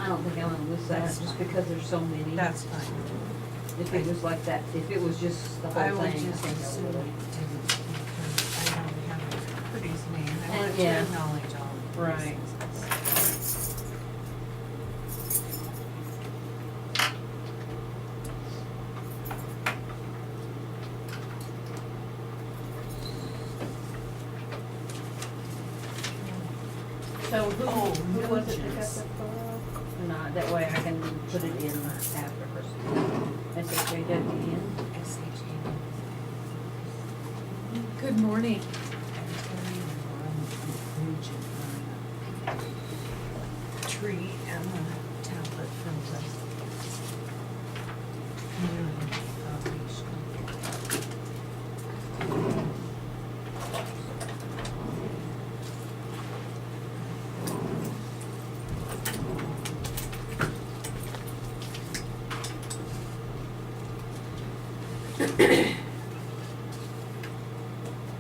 don't think I'm gonna list that, That's just fine. because there's so many. That's fine. If it was like that, if it was just the I whole would thing, I just think I assume would. it didn't, because I don't have a produced name. I And want to yeah. acknowledge all of these Right. things. So Oh, who was it that got diligence. the photo? Not, that way I can put it in after Christmas. SHJWN. SHE. Good morning. Tree and the tablet from the community foundation.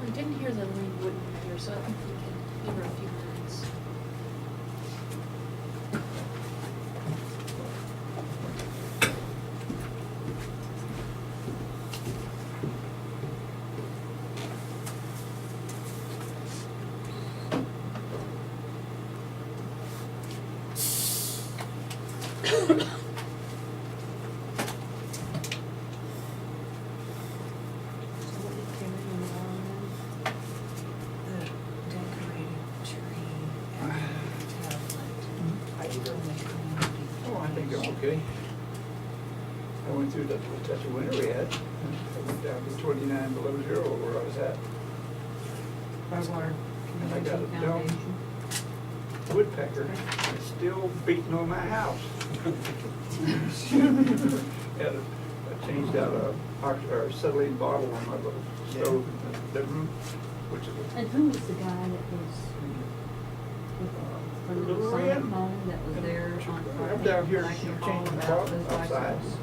We didn't hear the Lynn Wooden here, so I think we can give her a few minutes. The decorated tree and the tablet How you from doing? the community. Oh, I think I'm okay. I went through that's a winter we had. I went down to 29 below zero where I was at. Whitewater And I got Community it down. Foundation. Woodpecker is still beating on my house. I changed out a acetylene bottle on my little stove in the living room, which is And who was the guy that was from the Little Sonic Red. home that was there on Friday? I'm down here I can call changing the about bottle those outside. bicycles.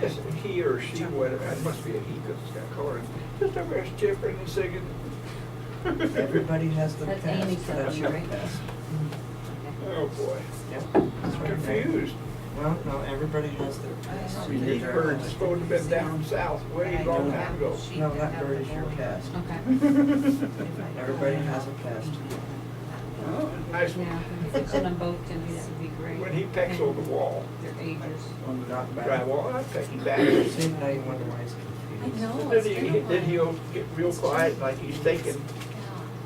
Just he or she, whatever, it must be a he because it's got color. Just over there chipping and singing. Everybody has their That's past. Amy's That's son, your right? past. Oh, boy. Yep. I'm confused. Well, no, everybody has their past. I mean, these birds supposed to have been down south way a long time ago. No, that bird is your past. Okay. Everybody has a past. Oh, nice Yeah, if you put them both to me, that would be great. when he pecks on the wall. Their ages. Well, not bad. Drywall, I peck him back. See, now you wonder why he's I confused. know. Then he'll get real quiet like he's thinking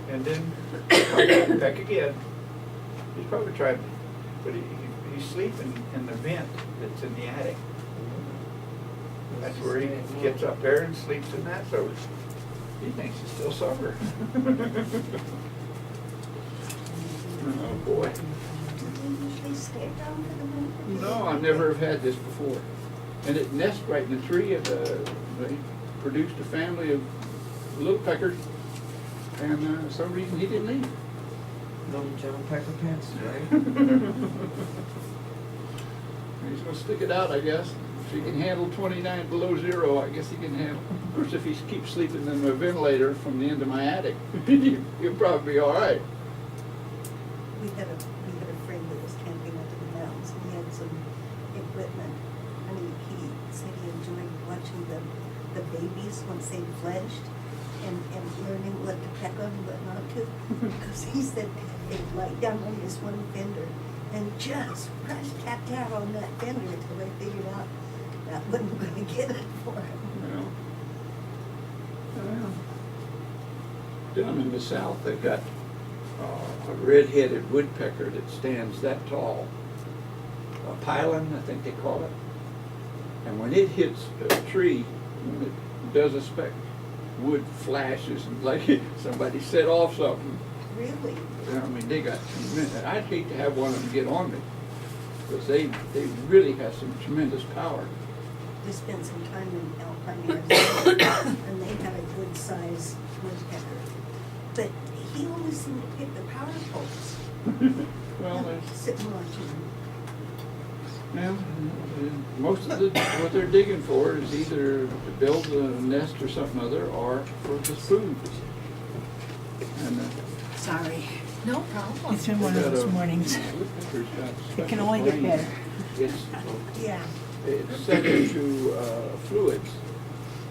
Yeah. and then peck again. He's probably trying, but he's sleeping in the vent that's in the attic. That's where he gets up there and sleeps in that, so he thinks it's still summer. Oh, boy. They stay down for the winter? No, I never have had this before. And it nests right in the tree of they produced a family of little peckers. And for some reason he didn't leave. Little John Pecker pants, right? He's gonna stick it out, I guess. If he can handle 29 below zero, I guess he can handle. Of course, if he keeps sleeping in the ventilator from the end of my attic, he'll probably be all right. We had a friend that was camping up in the mountains, and he had some equipment. I mean, he said he enjoyed watching the babies once they fledged and learning what to peck on and what not to. Because he said they'd lie down on this one fender and just rush tap tap on that fender until they figured out that wasn't gonna get it for him. Down in the south, they've got a red-headed woodpecker that stands that tall. A pylon, I think they call it. And when it hits a tree, when it does a speck, wood flashes and like somebody set off something. Really? I mean, they got tremendous. I'd hate to have one of them get on me because they really have some tremendous power. We spent some time in Alpine, Arizona, and they had a good size woodpecker. But he always seemed to pick the power poles. Well, there's, Sitting watching them. well, most of what they're digging for is either to build a nest or something other, or for just food. And Sorry. No problem. It's been one of those mornings. Woodpecker's got It can special only get brains. better. Yeah. It's subject to fluids,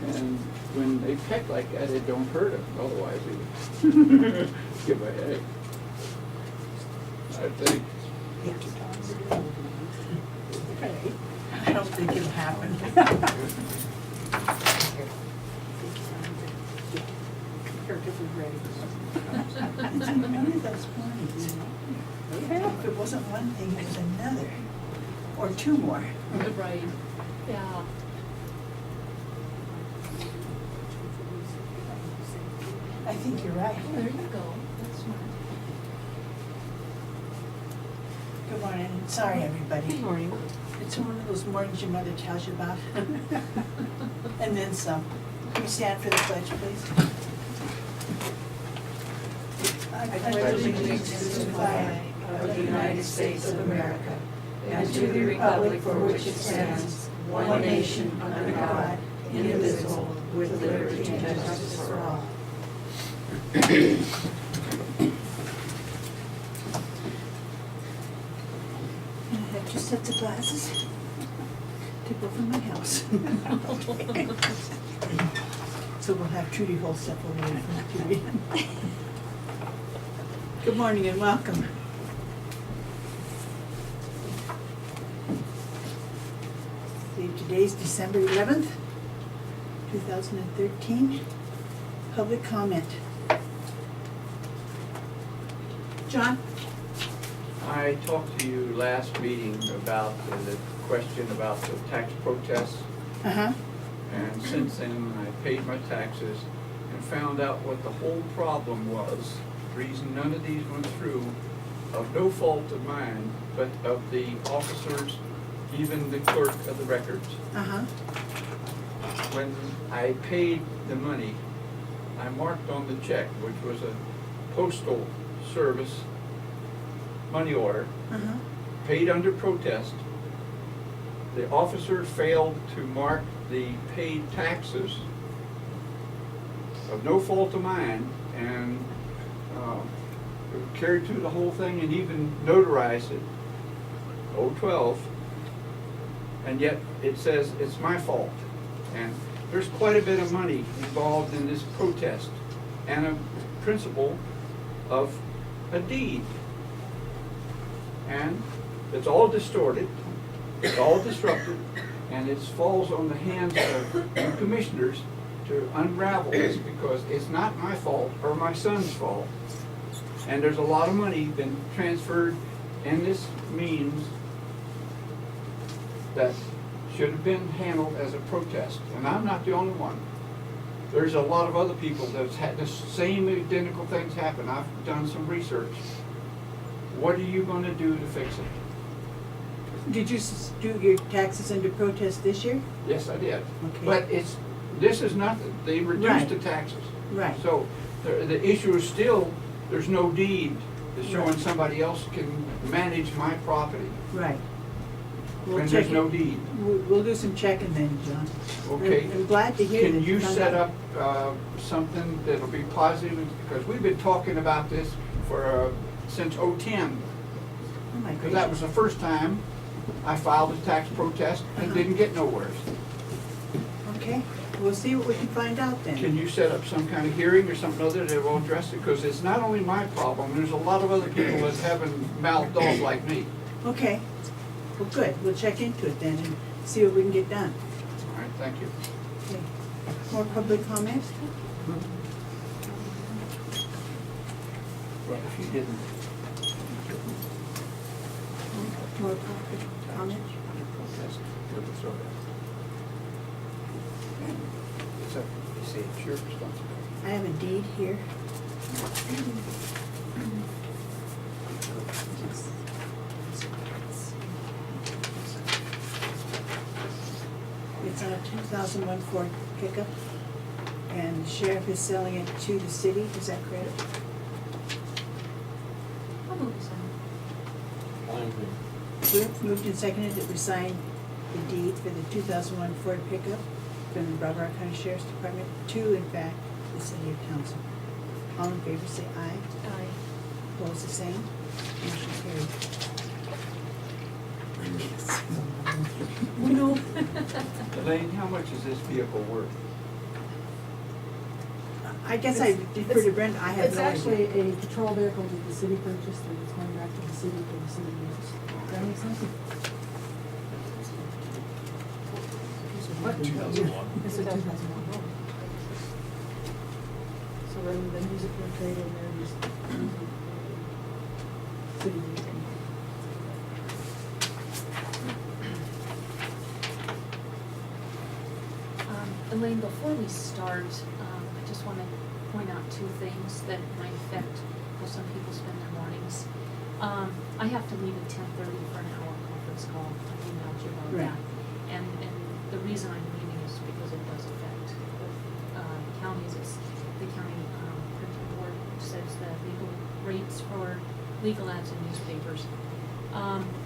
and when they peck like that, it don't hurt them, otherwise it would give a headache. I think. I don't think it'll happen. It's one of those mornings. If it wasn't one thing, it was another, or two more. Right, yeah. I think you're right. Oh, there you go, that's smart. Good morning, sorry, everybody. Good morning. It's one of those mornings your mother tells you about. And then some. Can you stand for the pledge, please? I pledge allegiance to the flag of the United States of America and to the republic for which it stands, one nation under God, indivisible, with liberty and justice for all. And I have two sets of glasses to go from my house. So we'll have Trudy hold stuff over there for Trudy. Good morning and welcome. See, today's December 11th, 2013. Public comment. John? I talked to you last meeting about the question about the tax protests, Uh-huh. and since then I paid my taxes and found out what the whole problem was. The reason none of these went through, of no fault of mine, but of the officers, even the clerk of the records. Uh-huh. When I paid the money, I marked on the check, which was a postal service money order, Uh-huh. paid under protest. The officer failed to mark the paid taxes of no fault of mine, and carried through the whole thing and even notarized it, 012, and yet it says it's my fault. And there's quite a bit of money involved in this protest and a principle of a deed. And it's all distorted, it's all disrupted, and it falls on the hands of the commissioners to unravel this, because it's not my fault or my son's fault. And there's a lot of money been transferred, and this means that should have been handled as a protest. And I'm not the only one. There's a lot of other people that's had the same identical things happen. I've done some research. What are you gonna do to fix it? Did you do your taxes under protest this year? Yes, I did. Okay. But this is not, they reduced Right. the taxes. Right. So the issue is still, there's no deed that's showing Right. somebody else can manage my property Right. We'll when check there's no it. deed. We'll do some checking then, John. Okay? I'm glad to hear that. Can you found set out. up something that'll be positive? Because we've been talking about this for, since '10. Oh, my Because that was gracious. the first time I filed a tax protest and didn't get nowhere. Okay, we'll see what we can find out then. Can you set up some kind of hearing or something other that will address it? Because it's not only my problem, there's a lot of other people that haven't mouthed off like me. Okay, well, good, we'll check into it then and see what we can get done. All right, thank you. Okay. More public comments? Well, if you didn't. More public comments? Protest, we'll throw that. It's up, you see, it's your responsibility. I have a deed here. It's on a 2001 Ford pickup, and the sheriff is selling it to the city, is that correct? I'll move this on. Moved and seconded that we sign the deed for the 2001 Ford pickup from the Broward County Sheriff's Department to, in fact, the city of Townsend. All in favor say aye. Aye. opposed, the same. Motion carried. Oh, no. Elaine, how much is this vehicle worth? I guess I defer to Brenda, I have It's no actually idea. a patrol vehicle that the city purchased, and it's going back to the city for the city use. Does that make sense? What, 2001? It's a 2001. So rather than use it for a trade, they're just using it for city use. Elaine, before we start, I just want to point out two things that might affect how some people spend their mornings. I have to leave at 10:30 for an hour conference call. I emailed you about Right. that. And the reason I'm leaving is because it does affect counties. It's the county printing board, which says the legal rates for legal ads in newspapers.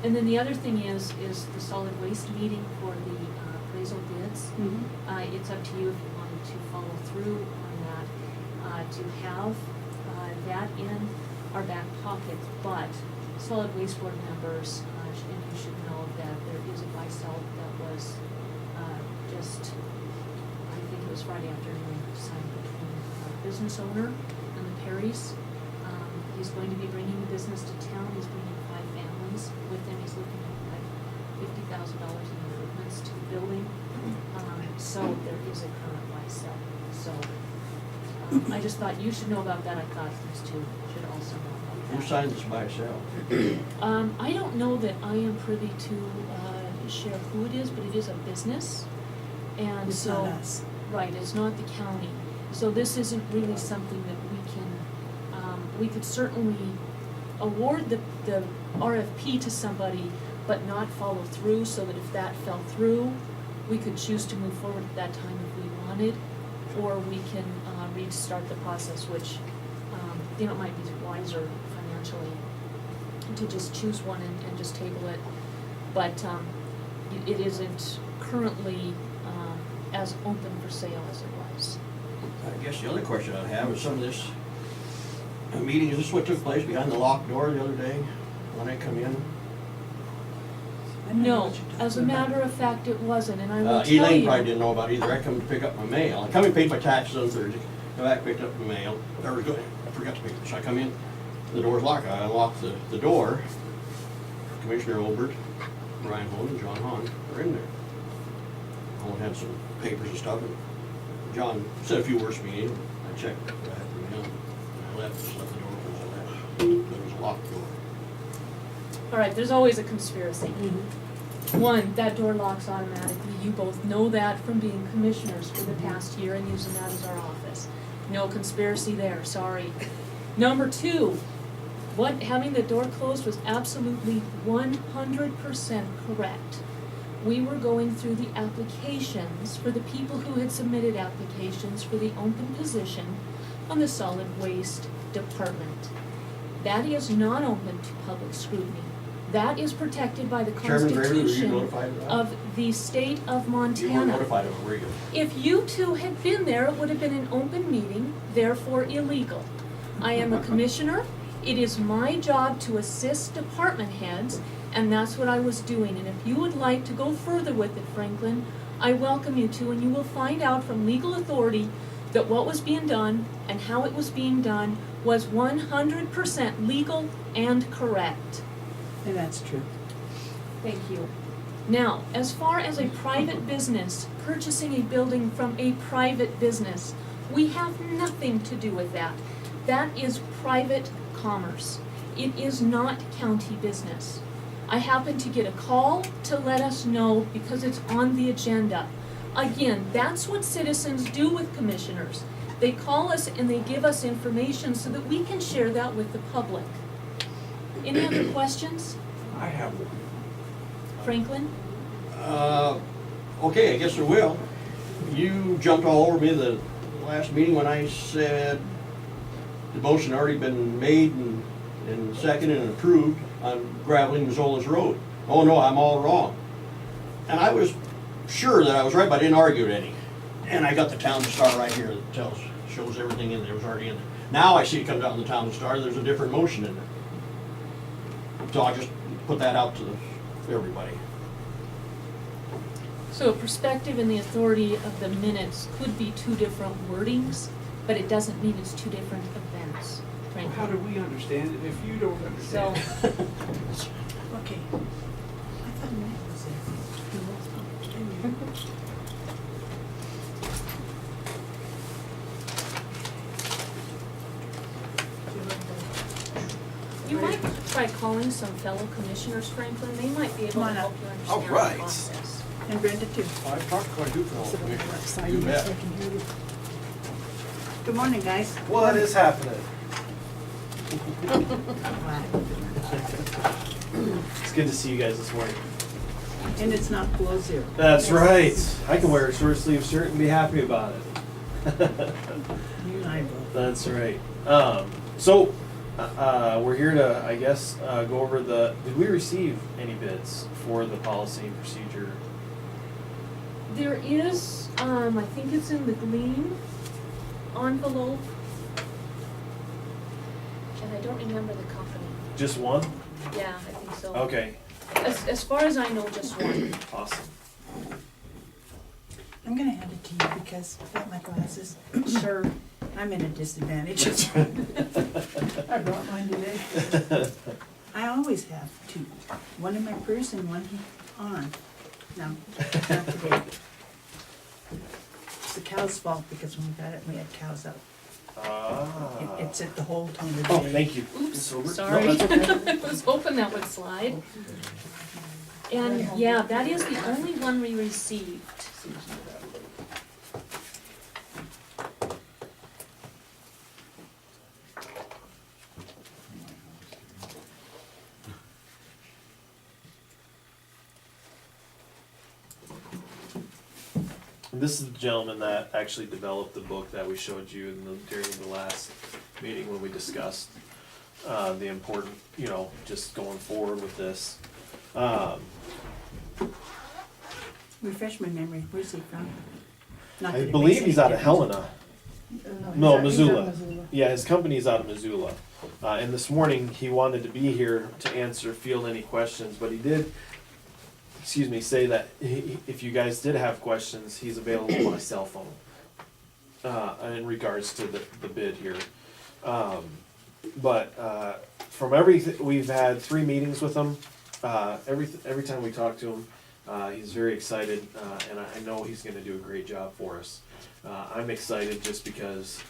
And then the other thing is the solid waste meeting for the appraisal bids. Mhm. It's up to you if you wanted to follow through on that, to have that in our back pocket. But solid waste board members, and you should know that there is a buy-sell that was just, I think it was Friday afternoon, signed between a business owner and the Perrys. He's going to be bringing the business to town. He's bringing 5 families with him. He's looking at like $50,000 in improvements to the building. So there is a current buy-sell. So I just thought you should know about that. I thought these two should also know about that. Who signed this buy sale? I don't know that I am privy to share who it is, but it is a business. And It's so. not us. Right, it's not the county. So this isn't really something that we could certainly award the RFP to somebody, but not follow through, so that if that fell through, we could choose to move forward at that time if we wanted, or we can restart the process, which, it might be wiser financially to just choose one and just table it. But it isn't currently as open for sale as it was. I guess the other question I have is some of this meeting, is this what took place behind the locked door the other day when I come in? I don't know No, what you're talking as a about. matter of fact, it wasn't, and I will tell Elaine you. probably didn't know about it either. I come to pick up my mail. I come and paid my taxes on Thursday. Come back, picked up my mail. I forgot to pick it. So I come in, the door's locked. I unlock the door. Commissioner Olbert, Brian Holden, and John Hahn are in there. Holden had some papers and stuff, and John said a few words to me. I checked, I had the mail, and I left, just left the door open, so there was a locked door. All right, there's always a conspiracy. Mm-hmm. One, that door locks automatically. You both know that from being commissioners for the past year and using that as our office. No conspiracy there, sorry. Number 2, having the door closed was absolutely 100% correct. We were going through the applications for the people who had submitted applications for the open position on the solid waste department. That is not open to public scrutiny. That is protected by the Chairman Graver, were you Constitution notified of that? of the state of Montana. You weren't notified of it, were you? If you two had been there, it would have been an open meeting, therefore illegal. I am a commissioner. It is my job to assist department heads, and that's what I was doing. And if you would like to go further with it, Franklin, I welcome you to, and you will find out from legal authority that what was being done and how it was being done was 100% legal and correct. And that's true. Thank you. Now, as far as a private business purchasing a building from a private business, we have nothing to do with that. That is private commerce. It is not county business. I happened to get a call to let us know because it's on the agenda. Again, that's what citizens do with commissioners. They call us and they give us information so that we can share that with the public. Any other questions? I have one. Franklin? Okay, I guess there will. You jumped all over me the last meeting when I said the motion already been made and seconded and approved on graveling Mazzola's Road. Oh no, I'm all wrong. And I was sure that I was right, but I didn't argue it any. And I got the town star right here that shows everything in there, it was already in there. Now I see it comes out in the Town Star, there's a different motion in it. So I'll just put that out to everybody. So perspective and the authority of the minutes could be two different wordings, but it doesn't mean it's two different events, frankly. How do we understand it if you don't So, understand? Okay. I thought Matt was there. you might try calling some fellow commissioners, Franklin, they might be able Come to on help up. you understand All the right. process. And Brenda too. I've talked quite a few fellow Sit on the left commissioners. side You of me bet. so I can hear you. Good morning, guys. What is happening? It's good to see you guys this morning. And it's not below zero. That's right. I can wear a short sleeve shirt and be happy about it. You and I both. That's right. So we're here to, I guess, go over did we receive any bids for the policy and procedure? There is, I think it's in the Gleam envelope. And I don't remember the company. Just one? Yeah, I think so. Okay, As far as I know, just one. awesome. I'm gonna hand it to you because I've got my glasses. Sure. I'm in a disadvantage. I brought mine today. I always have two. One in my purse and one on. No, not today. It's the cow's fault because when we got it, we had cows out. It set the whole tone of the day. Oh, thank you. Oops, No, sorry. that's okay. I was hoping that would slide. And yeah, that is the only one we received. This is the gentleman that actually developed the book that we showed you during the last meeting when we discussed the important, just going forward with this. Refresh my memory. Where's he from? Not that I it believe makes he's any out of difference. Helena. He's No, out- he's Missoula. out Missoula. Yeah, his company's out of Missoula. And this morning, he wanted to be here to field any questions, but he did, say that if you guys did have questions, he's available by cell phone. In regards to the bid here. But from everything, we've had 3 meetings with him. Every time we talk to him, he's very excited, and I know he's gonna do a great job for us. I'm excited just because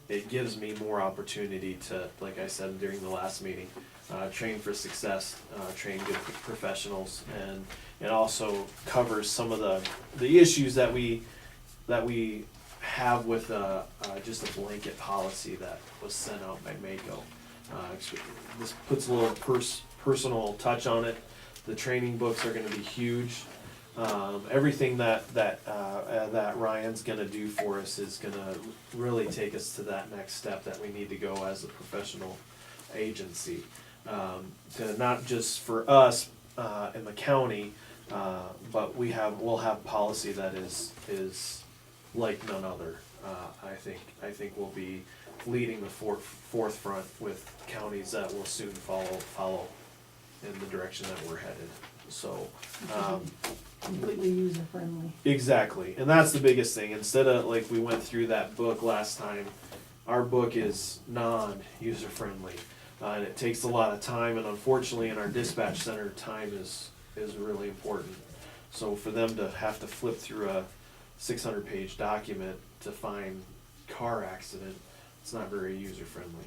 it gives me more opportunity to, like I said during the last meeting, train for success, train good professionals, and it also covers some of the issues that we have with just a blanket policy that was sent out by Mako. This puts a little personal touch on it. The training books are gonna be huge. Everything that Ryan's gonna do for us is gonna really take us to that next step that we need to go as a professional agency. To not just for us in the county, but we'll have policy that is like none other. I think we'll be leading the forefront with counties that will soon follow in the direction that we're headed. So, Completely user friendly. exactly, and that's the biggest thing. Instead of like we went through that book last time, our book is non-user friendly, and it takes a lot of time. And unfortunately, in our dispatch center, time is really important. So for them to have to flip through a 600-page document to find car accident, it's not very user friendly.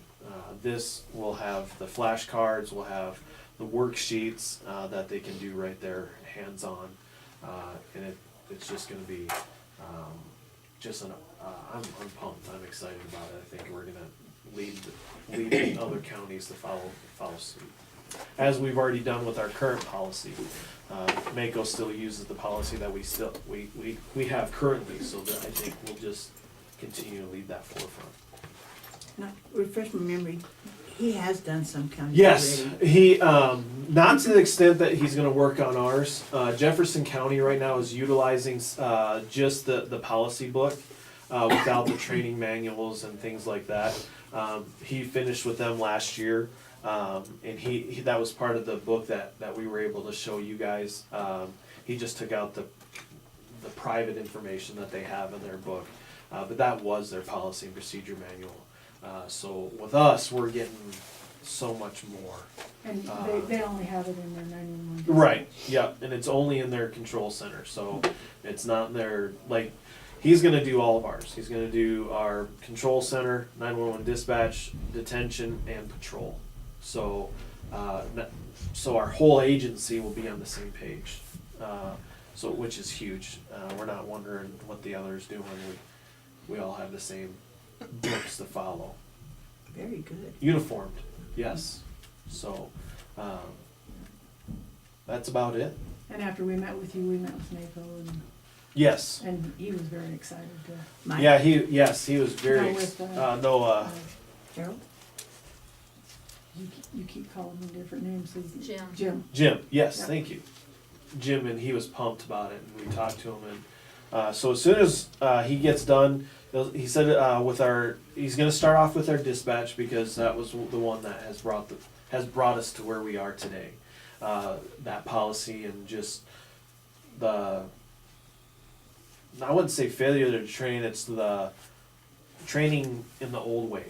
This will have the flashcards, will have the worksheets that they can do right there, hands-on, and it's just going to be I'm pumped. I'm excited about it. I think we're going to lead other counties to follow suit, as we've already done with our current policy. Mako still uses the policy that we have currently, so that I think we'll just continue to lead that forefront. Not, refresh my memory. He has done some counties Yes, already. he, not to the extent that he's gonna work on ours. Jefferson County right now is utilizing, just the policy book. without the training manuals and things like that. He finished with them last year, and he that was part of the book that we were able to show you guys. He just took out the private information that they have in their book, but that was their policy and procedure manual. So with us, we're getting so much more. And they only have it in their 911. Right, yep, and it's only in their control center, so it's not in their, like, he's gonna do all of ours. He's gonna do our control center, 911 dispatch, detention, and patrol. So, so our whole agency will be on the same page, so, which is huge. We're not wondering what the other's doing, we all have the same books to follow. Very good. Uniformed, yes, so, that's about it. And after we met with you, we met with NACO Yes. and he was very excited to. Mike? Yeah, he was very, No, with, Harold? You keep calling him different names, so Jim. Jim, yes, Yeah. thank you. Jim, and he was pumped about it, and we talked to him, and, so as soon as, he gets done, he said, he's gonna start off with our dispatch, because that was the one that has brought us to where we are today. That policy and just I wouldn't say failure to train, it's the training in the old way.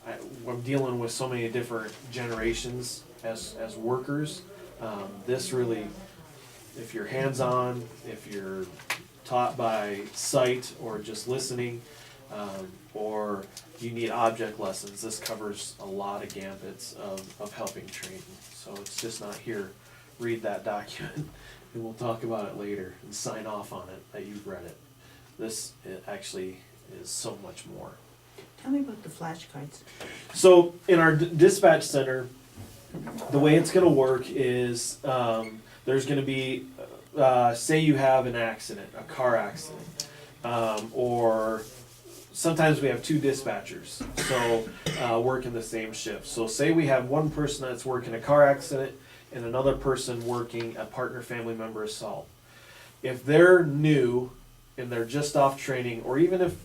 I'm dealing with so many different generations as workers. This really, if you're hands-on, if you're taught by sight or just listening, or you need object lessons, this covers a lot of gambits of helping train. So it's just not here, read that document, and we'll talk about it later and sign off on it that you've read it. This actually is so much more. Tell me about the flashcards. So in our dispatch center, the way it's gonna work is, there's gonna be, say you have an accident, a car accident, or sometimes we have two dispatchers, so, working the same shift. So say we have one person that's working a car accident and another person working a partner family member assault. If they're new and they're just off training, or even if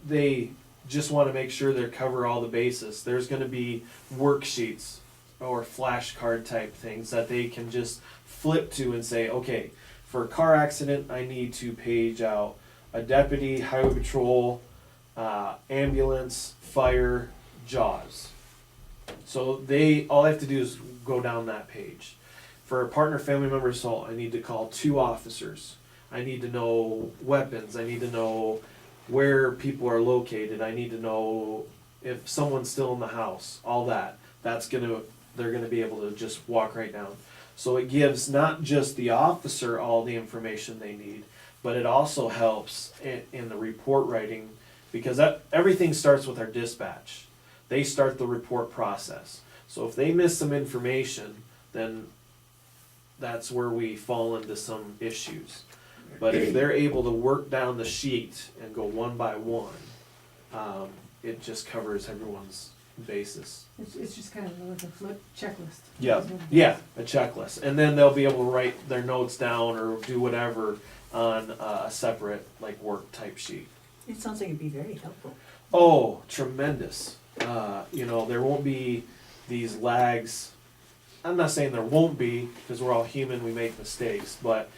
they just wanna make sure they cover all the bases, there's gonna be worksheets or flashcard type things that they can just flip to and say, okay, for a car accident, I need to page out a deputy, highway patrol, ambulance, fire, JAWS. So all they have to do is go down that page. For a partner family member assault, I need to call 2 officers. I need to know weapons. I need to know where people are located. I need to know if someone's still in the house. All that. They're gonna be able to just walk right down. So it gives not just the officer all the information they need, but it also helps in the report writing, because everything starts with our dispatch. They start the report process. So if they miss some information, then that's where we fall into some issues. But if they're able to work down the sheet and go one by one, it just covers everyone's basis. It's just kind of like a flip checklist. Yeah, a checklist. And then they'll be able to write their notes down or do whatever on a separate, like, work type sheet. It sounds like it'd be very helpful. Oh, tremendous. There won't be these lags. I'm not saying there won't be, because we're all human, we make mistakes, but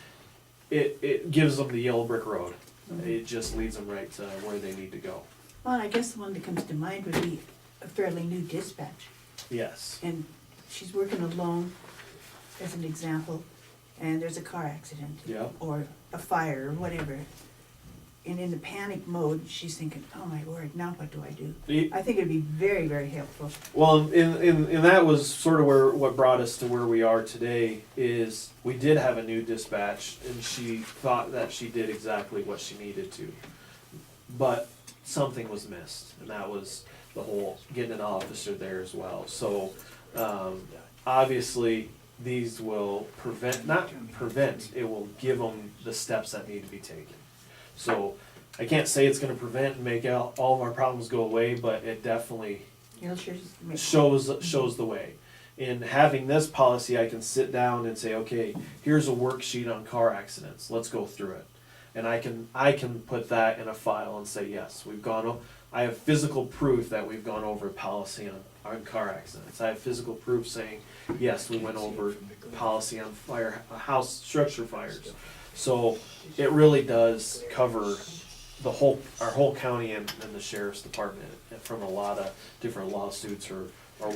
it gives them the yellow brick road. It just leads them right to where they need to go. Well, I guess the one that comes to mind would be a fairly new dispatch. Yes. And she's working alone, as an example, and there's a car accident. Yep. Or a fire, or whatever. And in the panic mode, she's thinking, oh my word, now what do I do? I think it'd be very, very helpful. Well, and that was sort of what brought us to where we are today, is we did have a new dispatch, and she thought that she did exactly what she needed to. But something was missed, and that was the whole getting an officer there as well. So, obviously, these will not prevent, it will give them the steps that need to be taken. So, I can't say it's gonna prevent and make all of our problems go away, but it definitely shows the way. In having this policy, I can sit down and say, okay, here's a worksheet on car accidents, let's go through it. and I can put that in a file and say, yes, I have physical proof that we've gone over policy on car accidents. I have physical proof saying, yes, we went over policy on house structure fires. So it really does cover our whole county and the sheriff's department from a lot of different lawsuits or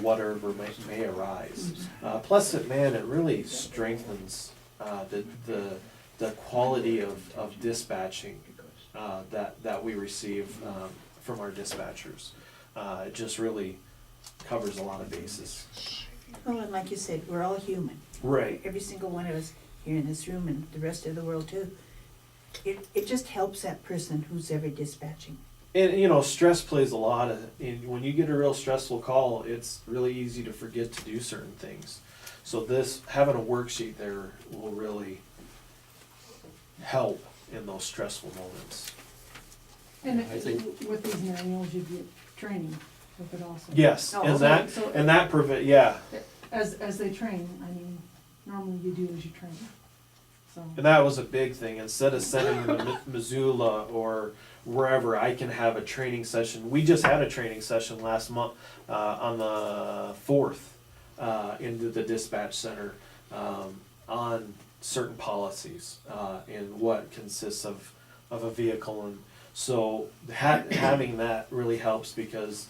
whatever may arise. Plus it really strengthens the quality of dispatching that we receive from our dispatchers. It just really covers a lot of bases. Well, and like you said, we're all human. Right. Every single one of us here in this room and the rest of the world too. It just helps that person who's ever dispatching. And stress plays a lot when you get a real stressful call, it's really easy to forget to do certain things. So having a worksheet there will really help in those stressful moments. And I think- with these manuals, you get training with it also. Yes, Oh, and okay. that yeah. As they train, I mean, normally you do as you train, so. And that was a big thing. Instead of sending them to Missoula or wherever, I can have a training session. We just had a training session last month on the 4th into the dispatch center on certain policies and what consists of a vehicle. And so having that really helps because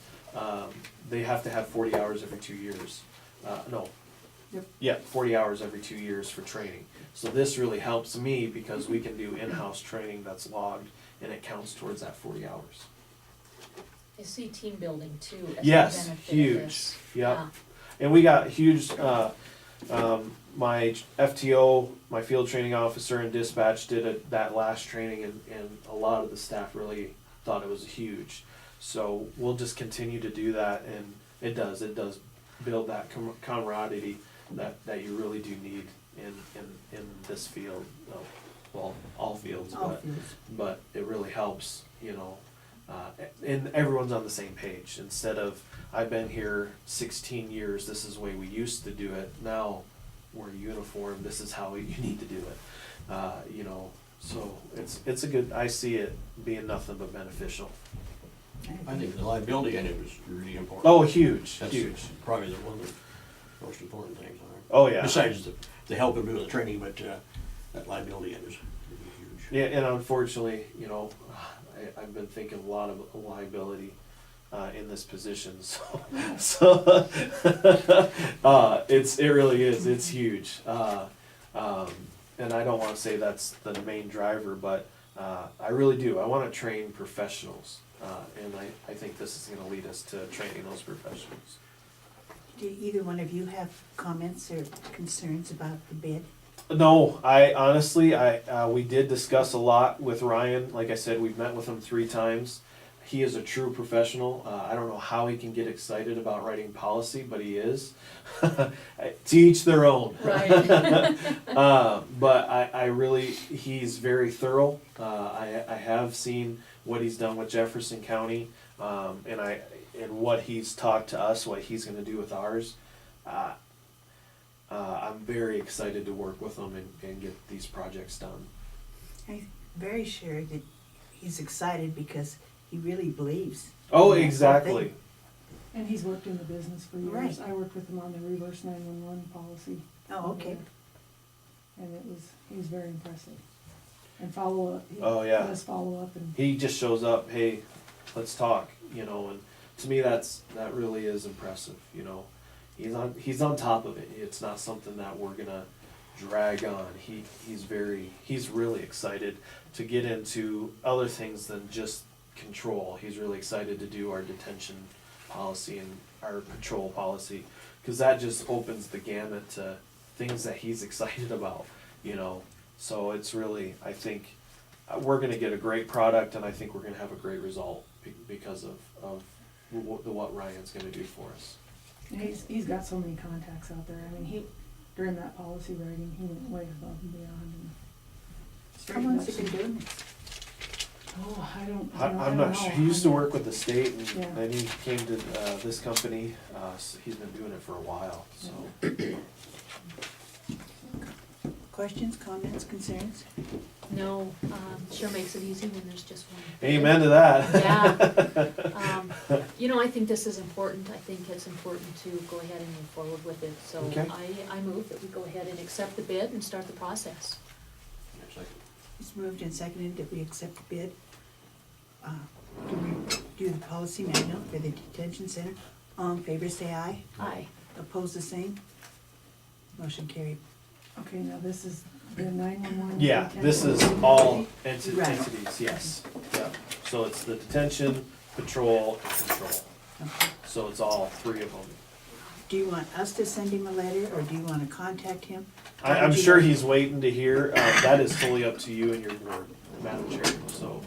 they have to have 40 hours every 2 years. No. Yep. Yeah, 40 hours every 2 years for training. So this really helps me because we can do in-house training that's logged and it counts towards that 40 hours. I see team building too as a Yes, benefit of huge. this. Yep. Yeah. And we got huge, my FTO, my field training officer and dispatch did that last training and a lot of the staff really thought it was huge. So we'll just continue to do that and it does build that camaraderie that you really do need in this field. Well, all fields, All fields. but it really helps, and everyone's on the same page. Instead of, I've been here 16 years, this is the way we used to do it, now we're uniform, this is how you need to do it. So it's a good, I see it being nothing but beneficial. I think the liability end of it is really important. Oh, huge, That's huge. probably the one of the most important things. Oh, yeah. Besides the help of doing the training, but that liability end is really huge. Yeah, and unfortunately, I've been thinking a lot of liability in this position, so it really is. It's huge, and I don't want to say that's the main driver, but I really do. I want to train professionals, and I think this is going to lead us to training those professionals. Do either one of you have comments or concerns about the bid? No, I honestly, we did discuss a lot with Ryan. Like I said, we've met with him 3 times. He is a true professional. I don't know how he can get excited about writing policy, but he is. To each their own. Right. But I really, he's very thorough. I have seen what he's done with Jefferson County, and what he's talked to us, what he's going to do with ours. I'm very excited to work with him and get these projects done. I'm very sure that he's excited because he really believes. Oh, in that whole exactly. thing. And he's worked in the business for years. Right. I worked with him on the reverse 911 policy. Oh, okay. And he was very impressive. And follow up. Oh, yeah. He does follow up and. He just shows up, hey, let's talk, and to me that really is impressive, He's on top of it. It's not something that we're gonna drag on. He's really excited to get into other things than just control. He's really excited to do our detention policy and our patrol policy, because that just opens the gamut to things that he's excited about, So it's really, I think, we're gonna get a great product, and I think we're gonna have a great result because of what Ryan's gonna do for us. He's got so many contacts out there. I mean, during that policy writing, he went way above and beyond. And How straightened long up has he been some- doing this? Oh, I don't I'm know. not sure, he used to work with the state, and Yeah. then he came to this company, so he's been doing it for a while, so. questions, comments, concerns? No, sure makes it easy when there's just one. Amen to that. Yeah. You know, I think this is important. I think it's important to go ahead and move forward with it. So Okay. I move that we go ahead and accept the bid and start the process. It's moved and seconded that we accept the bid. Do we do the policy manual for the detention center? All in favor, say aye. Aye. Opposed, the same? Motion carried. Okay, now this is the 911. Yeah, this is all Right. entities, yes. Yeah. So it's the detention, patrol, and control. Okay. So it's all three of them. Do you want us to send him a letter, or do you wanna contact him? How I'm would you sure like- he's waiting to hear. That is fully up to you and your board, Madam Chair. So,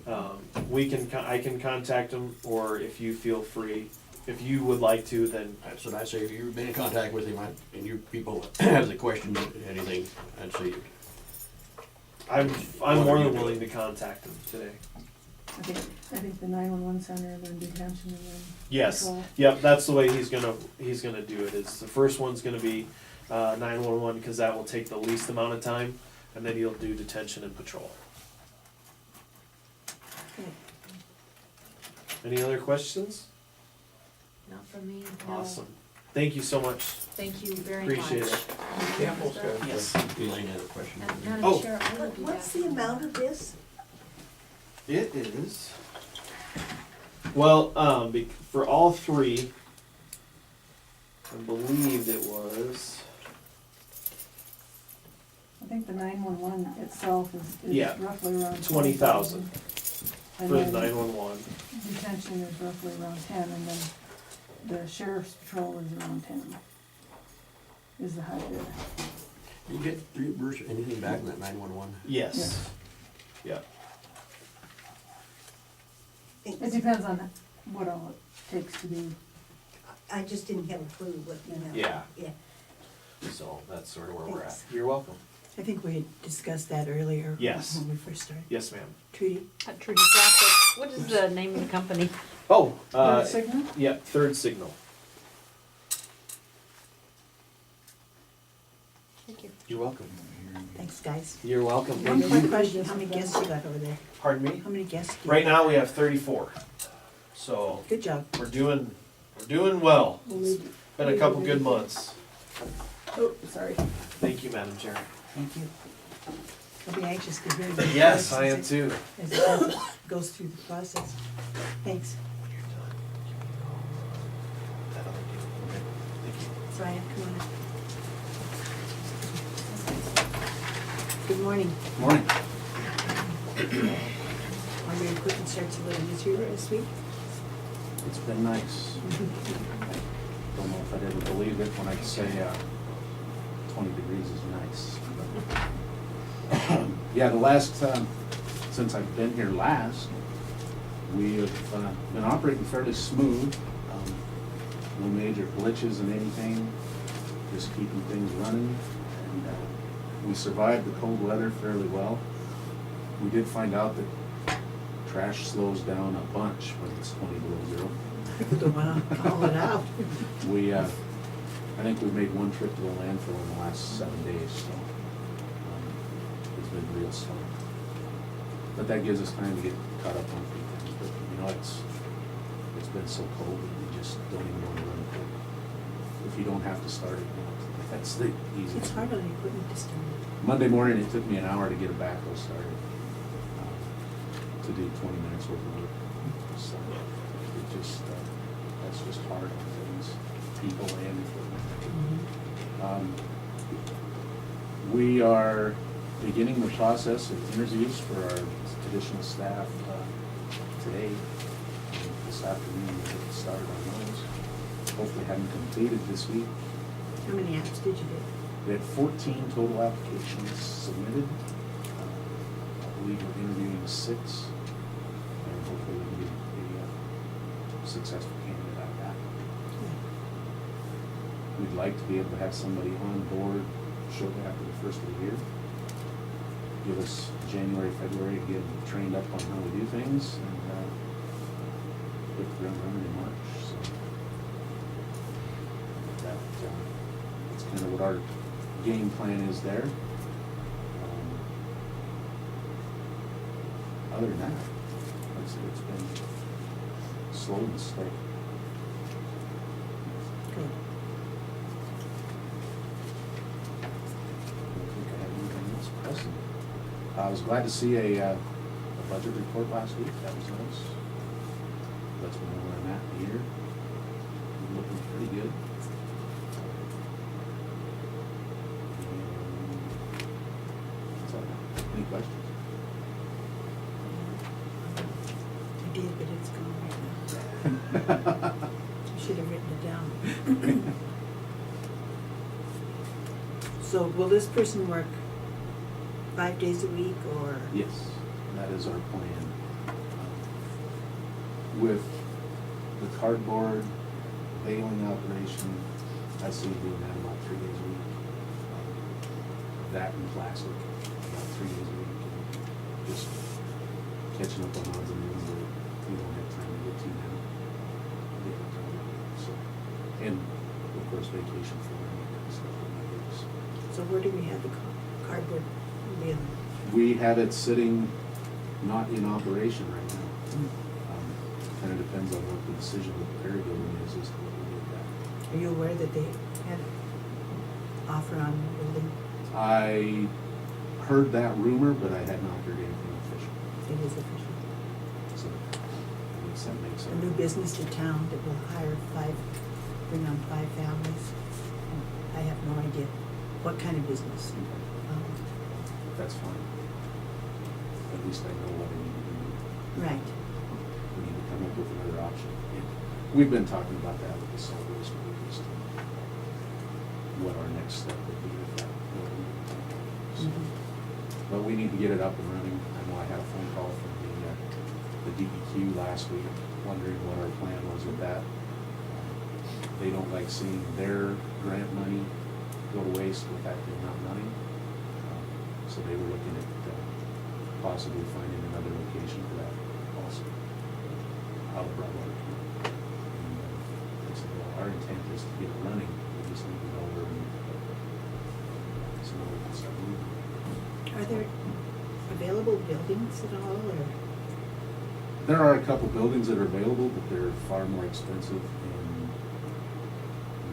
I can contact him, or if you feel free, if you would like to, then That's what I say, if you've been in contact with him, and you people have the question, anything, I'd say, I'm more than willing to contact him today. I think the 911 center, then detention, and then. Yes, patrol. yep, that's the way he's gonna do it. Is the first one's gonna be 911, because that will take the least amount of time, and then you'll do detention and patrol. Okay. Any other questions? Not from me, no. Awesome. Thank you so much. Thank you very much. Appreciate it. Campbell's got a Yes. Elaine had a question. And Oh. Madam Chair, I will be back. What's the amount of this? It is. Well, for all three, I believed it was. I think the 911 itself is Yeah, roughly around 20,000 And for the then 911. detention is roughly around 10, and then the sheriff's patrol is around 10. Is the high bid. You get reimbursed anything back in that 911? Yes. Yeah. It depends on what all it takes to be. I just didn't have a clue what, you know. Yeah. Yeah. So that's sort of where we're at. Thanks. You're welcome. I think we had discussed that earlier. Yes. When we first started. Yes, ma'am. Trudy? Trudy Plastics. What is the name of the company? Oh, Signal? yep, Third Signal. Thank you. You're welcome. Thanks, guys. You're welcome. One Thank quick you. question, how many guests you got over there? Pardon me? How many guests do you Right have? now, we have 34. So Good job. we're doing well. Will It's we- been a couple good months. Oh, sorry. Thank you, Madam Chair. Thank you. I'll be anxious to hear. your Yes, I am questions too. As it goes through the process. Thanks. When you're done, you can go that other deal. Okay, thank you. Brian, come on up. Good morning. Morning. Are your equipment starts a little easier this week? It's been nice. Don't know if I'd ever believe it when I say 20 degrees is nice. Yeah, the last, since I've been here last, we have been operating fairly smooth. No major glitches in anything, just keeping things running. And we survived the cold weather fairly well. We did find out that trash slows down a bunch when it's 20 below zero. Don't wanna call it out. I think we've made one trip to the landfill in the last 7 days, so it's been real slow. But that gives us time to get caught up on a few things. But you know, it's been so cold that you just don't even want to run it. If you don't have to start it, that's the easiest. It's hard on the equipment to start. Monday morning, it took me an hour to get a backhoe started, to do 20 minutes worth of work. So it just, that's just hard on things, people and equipment. We are beginning the process of interviews for our additional staff today. This afternoon, we'll get started on those. Hopefully have them completed this week. How many apps did you do? We had 14 total applications submitted. I believe we're interviewing 6, and hopefully we can get a successful candidate out of that. We'd like to be able to have somebody on board shortly after the first of the year. Give us January, February to get them trained up on how we do things, and hit the ground running in March. So that's kind of what our game plan is there. other than that, like I said, it's been slow and steady. Good. I don't think I have anything else pressing. I was glad to see a budget report last week, that was nice. Lets me know where I'm at in the year. Looking pretty good. That's all I got. Any questions? I did, but it's gone right now. I should have written it down. So will this person work 5 days a week or? Yes, that is our plan. With the cardboard baling operation, I see doing that about 3 days a week. That and plastic, about 3 days a week. And just catching up on odds and ends that we don't have time to get to now. So, and of course vacation for and stuff like that. So where do we have the cardboard bin? We have it sitting not in operation right now. Kind of depends on what the decision of the Perry building is as to what we do with that. Are you aware that they had offer on the building? I heard that rumor, but I had not heard anything official. It is official. So, I guess that makes A new sense. business to town that will bring on 5 families. And I have no idea what kind of business. That's fine. At least I know what I need to do. Right. We need to come up with another option. And we've been talking about that with the solid waste workers, what our next step would be with that building. So, but we need to get it up and running. I know I had a phone call from the DEQ last week, wondering what our plan was with that. They don't like seeing their grant money go to waste with that being not money. So they were looking at possibly finding another location for that also, out of Broadwater. And they said, well, our intent is to get it running, we just need to know where we need to put it. So now we can start moving. Are there available buildings at all, or? There are a couple buildings that are available, but they're far more expensive and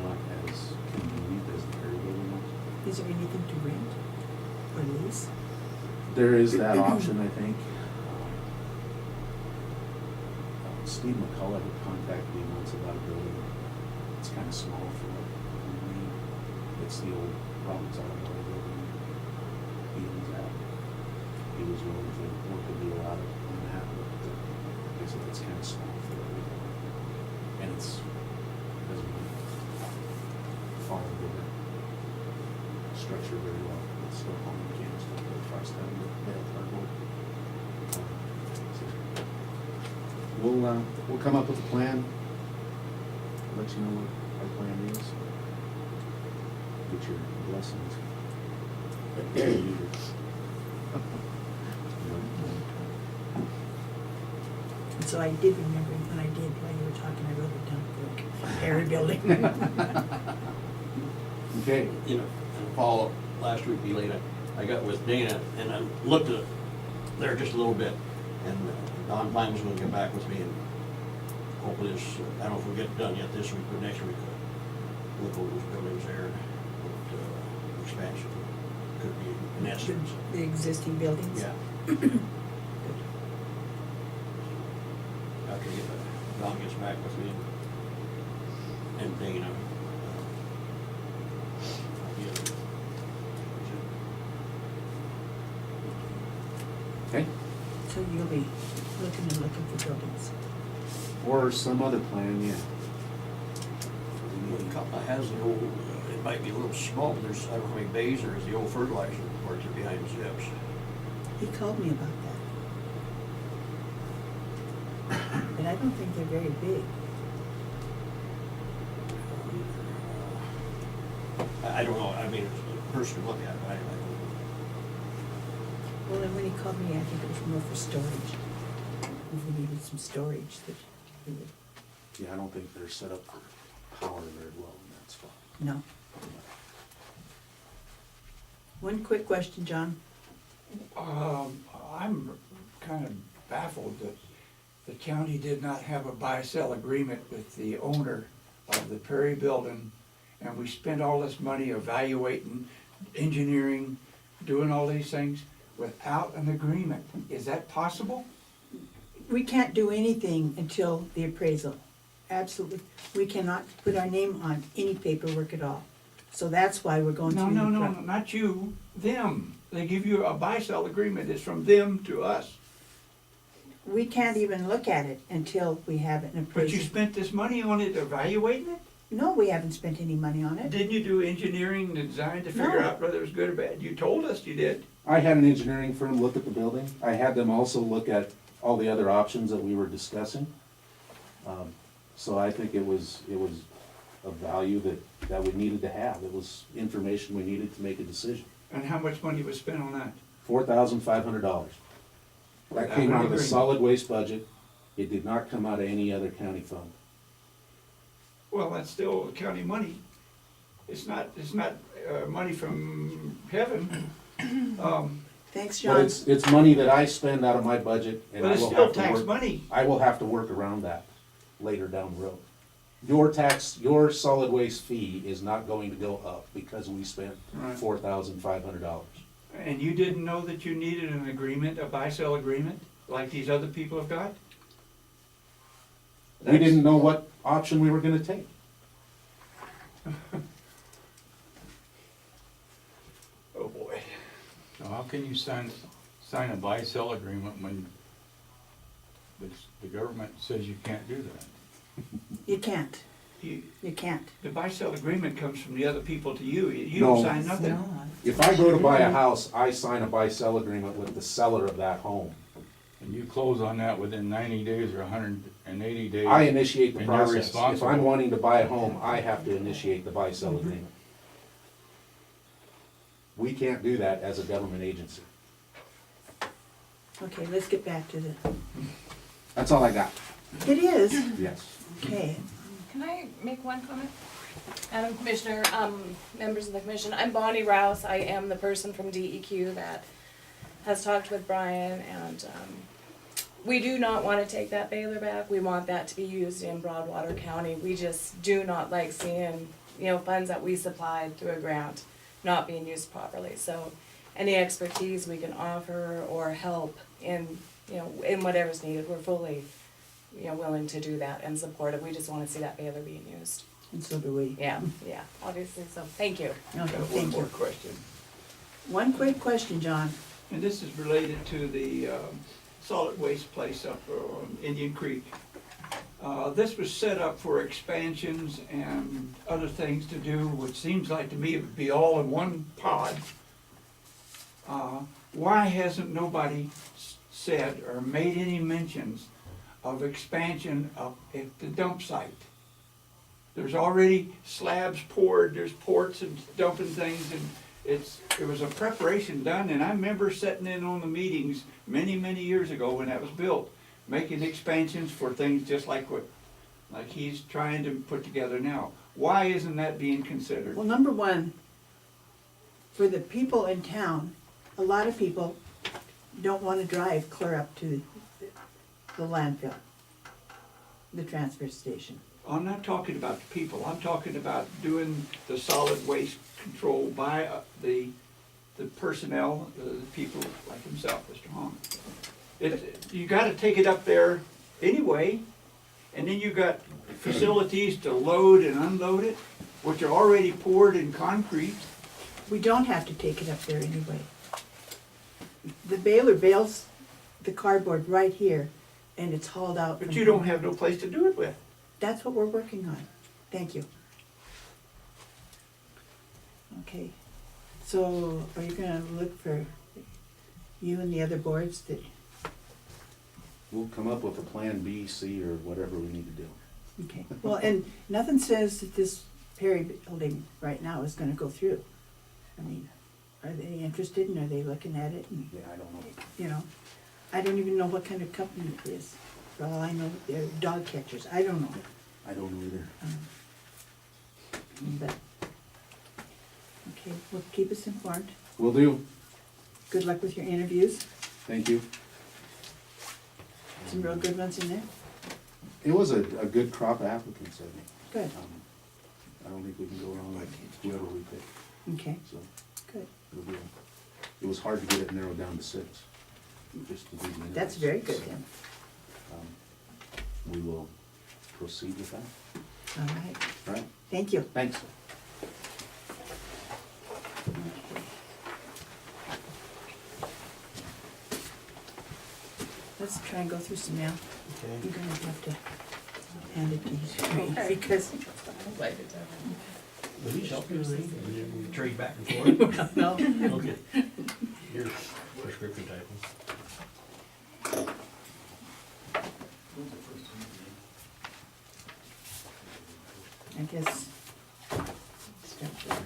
not as convenient as the Perry building was. Is there anything to rent or lease? There is that option, I think. Steve McCullough had contacted me once about a building. It's kind of small for what we need. It's the old Roberts Automobile building. He owns that. He was willing to work a deal out on that, but I said it's kind of small for what we want. And it's, doesn't really follow the structure very well. It's still on the campus, but the far side of the bale cardboard. We'll come up with a plan. Let you know what our plan is. Get your blessings. And so I did remember when I did, while you were talking, I wrote it down for Perry building. Okay. You know, and follow up, last week, Elena, I got with Dana, and I looked at it there just a little bit, and Don Klein was gonna get back with me, and hopefully this, I don't know if we'll get it done yet this week, but next week, look over those buildings there, and what, expansion could be in essence. The existing buildings? Yeah. After Don gets back with me, and Dana. Okay. So you'll be looking for buildings. Or some other plan, yeah. The couple has the old, it might be a little small, but there's, I don't know how many bays there is, the old fertilizer where they're behind the zips. He called me about that. And I don't think they're very big. I don't know, I mean, it's a person to look at, but I don't know. Well, and when he called me, I think it was more for storage. If we needed some storage, that he would, Yeah, I don't think they're set up for power very well in that spot. no. One quick question, John. I'm kind of baffled that the county did not have a buy-sell agreement with the owner of the Perry Building, and we spent all this money evaluating, engineering, doing all these things without an agreement. Is that possible? We can't do anything until the appraisal. Absolutely. We cannot put our name on any paperwork at all. So that's why we're going No, through the. no, not you, them. They give you a buy-sell agreement, it's from them to us. We can't even look at it until we have an But you appraisal. spent this money on it evaluating it? No, we haven't spent any money on it. Didn't you do engineering and design to figure No. out whether it was good or bad? You told us you did. I had an engineering firm look at the building. I had them also look at all the other options that we were discussing. So I think it was a value that we needed to have. It was information we needed to make a decision. And how much money was spent on that? $4,500. That came out of the solid waste budget. It did not come out of any other county fund. Well, that's still county money. It's not money from heaven. Thanks, But John. it's money that I spend out of my budget, and But I it's will still have to tax work. money. I will have to work around that later down the road. Your solid waste fee is not going to go up because we spent Right. $4,500. And you didn't know that you needed an agreement, a buy-sell agreement, like these other people have got? We didn't know what option we were gonna take. Oh, boy. So how can you sign a buy-sell agreement when the government says you can't do that? You can't. You, You can't. the buy-sell agreement comes from the other people to you. You No. don't sign nothing. If I go to buy a house, I sign a buy-sell agreement with the seller of that home. And you close on that within 90 days or 180 days? I initiate the And you're process. If I'm responsible. wanting to buy a home, I have to initiate the buy-sell agreement. We can't do that as a government agency. Okay, let's get back to the, That's all I got. it is, Yes. okay. Can I make one comment? Madam Commissioner, members of the commission, I'm Bonnie Rouse. I am the person from DEQ that has talked with Brian, and we do not want to take that baler back. We want that to be used in Broadwater County. We just do not like seeing, funds that we supplied through a grant not being used properly. So any expertise we can offer or help in, in whatever's needed, we're fully willing to do that and support it. We just wanna see that baler being used. And so do we. Yeah, obviously, so, thank you. Okay, Got one thank more you. question. One quick question, John. And this is related to the solid waste place up on Indian Creek. This was set up for expansions and other things to do, which seems like to me it would be all in one pod. Why hasn't nobody said or made any mentions of expansion up at the dump site? There's already slabs poured, there's ports and dumping things, and it was a preparation done, and I remember sitting in on the meetings many, many years ago when that was built, making expansions for things just like he's trying to put together now. Why isn't that being considered? Well, number one, for the people in town, a lot of people don't wanna drive clear up to the landfill, the transfer station. I'm not talking about the people, I'm talking about doing the solid waste control by the personnel, the people like himself, Mr. Hong. You gotta take it up there anyway, and then you got facilities to load and unload it, which are already poured in concrete. We don't have to take it up there anyway. The baler bales the cardboard right here, and it's hauled out. But from- you don't have no place to do it with. That's what we're working on. Thank you. Okay, so are you gonna look for you and the other boards that, We'll come up with a plan B, C, or whatever we need to do. okay, well, and nothing says that this Perry building right now is gonna go through. I mean, are they interested and are they looking at it and, Yeah, I don't know. I don't even know what kind of company it is. For all I know, they're dog catchers, I don't know. I don't know either. But, okay, well, keep us informed. Will do. Good luck with your interviews. Thank you. some real good ones in there? It was a good crop of applicants, I think. Good, I don't think we can go wrong with whoever we pick, okay, so good. it was hard to get it narrowed down to 6, just to do the interviews. That's very good So, then. We will proceed with that, All right, all right? thank you. Thanks. Let's try and go through some mail. Okay. You're gonna have to hand it to these Okay. three, because, Will these help you, Lee? We trade back and forth? no, Okay. Here's prescription typing. I guess. Start there.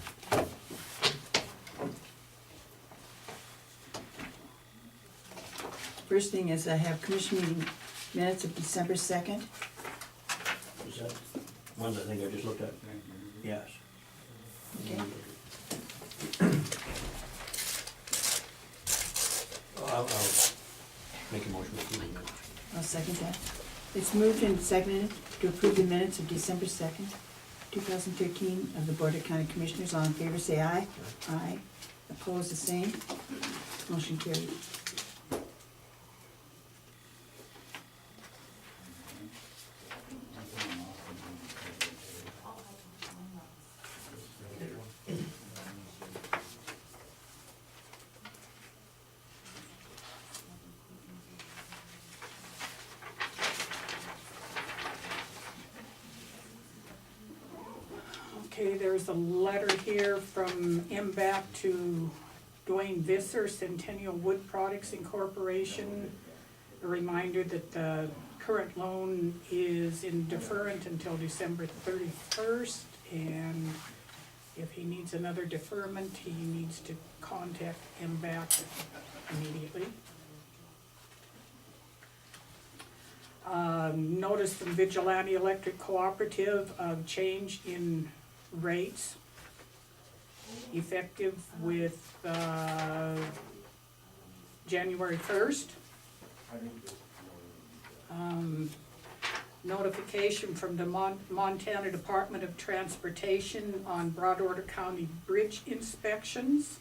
First thing is I have commission meeting minutes of December 2nd. Is that ones I think I just looked at? Yes. Okay. I'll make a motion to approve the minutes. I'll second that. It's moved and seconded to approve the minutes of December 2nd, 2013 of the Board of County Commissioners. All in favor, say aye. Aye. Opposed, the same. Motion carried. Okay, there's a letter here from MBAP to Dwayne Visser, Centennial Wood Products Incorporation. A reminder that the current loan is in deferment until December 31st, and if he needs another deferment, he needs to contact MBAP immediately. Notice from Vigilante Electric Cooperative of change in rates effective with January 1st. Notification from the Montana Department of Transportation on Broadwater County bridge inspections.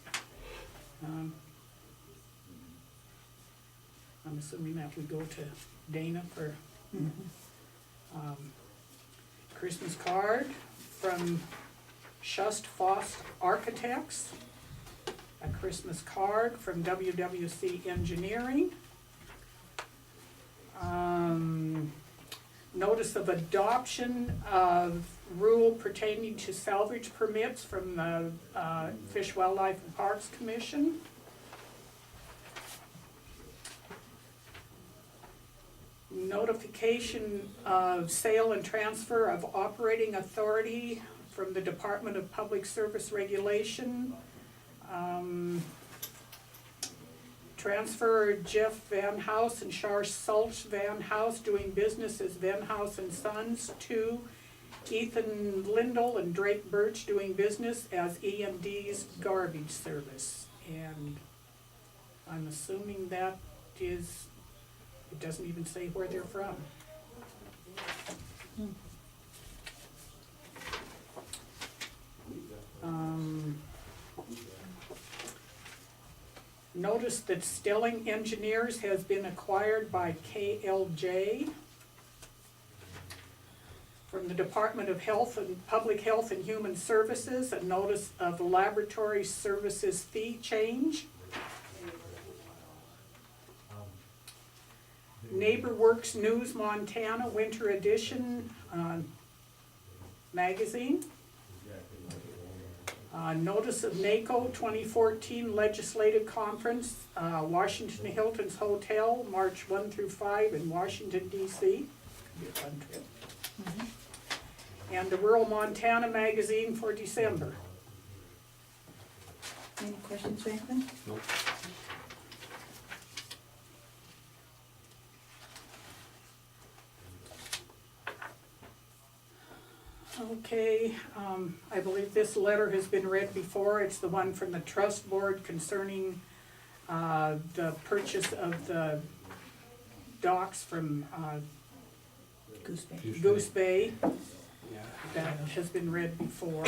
I'm assuming that we go to Dana for Christmas card from Shust Foss Architects, a Christmas card from WWC Engineering, notice of adoption of rule pertaining to salvage permits from the Fish, Wildlife and Parks Commission. Notification of sale and transfer of operating authority from the Department of Public Service Regulation. Transfer Jeff Van House and Char Sulch Van House doing business as Van House and Sons to Ethan Lindell and Drake Birch doing business as EMD's Garbage Service. And I'm assuming that is, it doesn't even say where they're from. Notice that Stelling Engineers has been acquired by KLJ. From the Department of Health and Public Health and Human Services, a notice of laboratory services fee change. NeighborWorks News Montana Winter Edition magazine. Notice of NACO 2014 Legislative Conference, Washington Hilton's Hotel, March 1 through 5 in Washington, D.C. Be a fun trip. And the Rural Montana magazine for December. Any questions, Franklin? Nope. Okay, I believe this letter has been read before. It's the one from the trust board concerning the purchase of the docks from Goose Bay. Goose Bay. Yeah. That has been read before.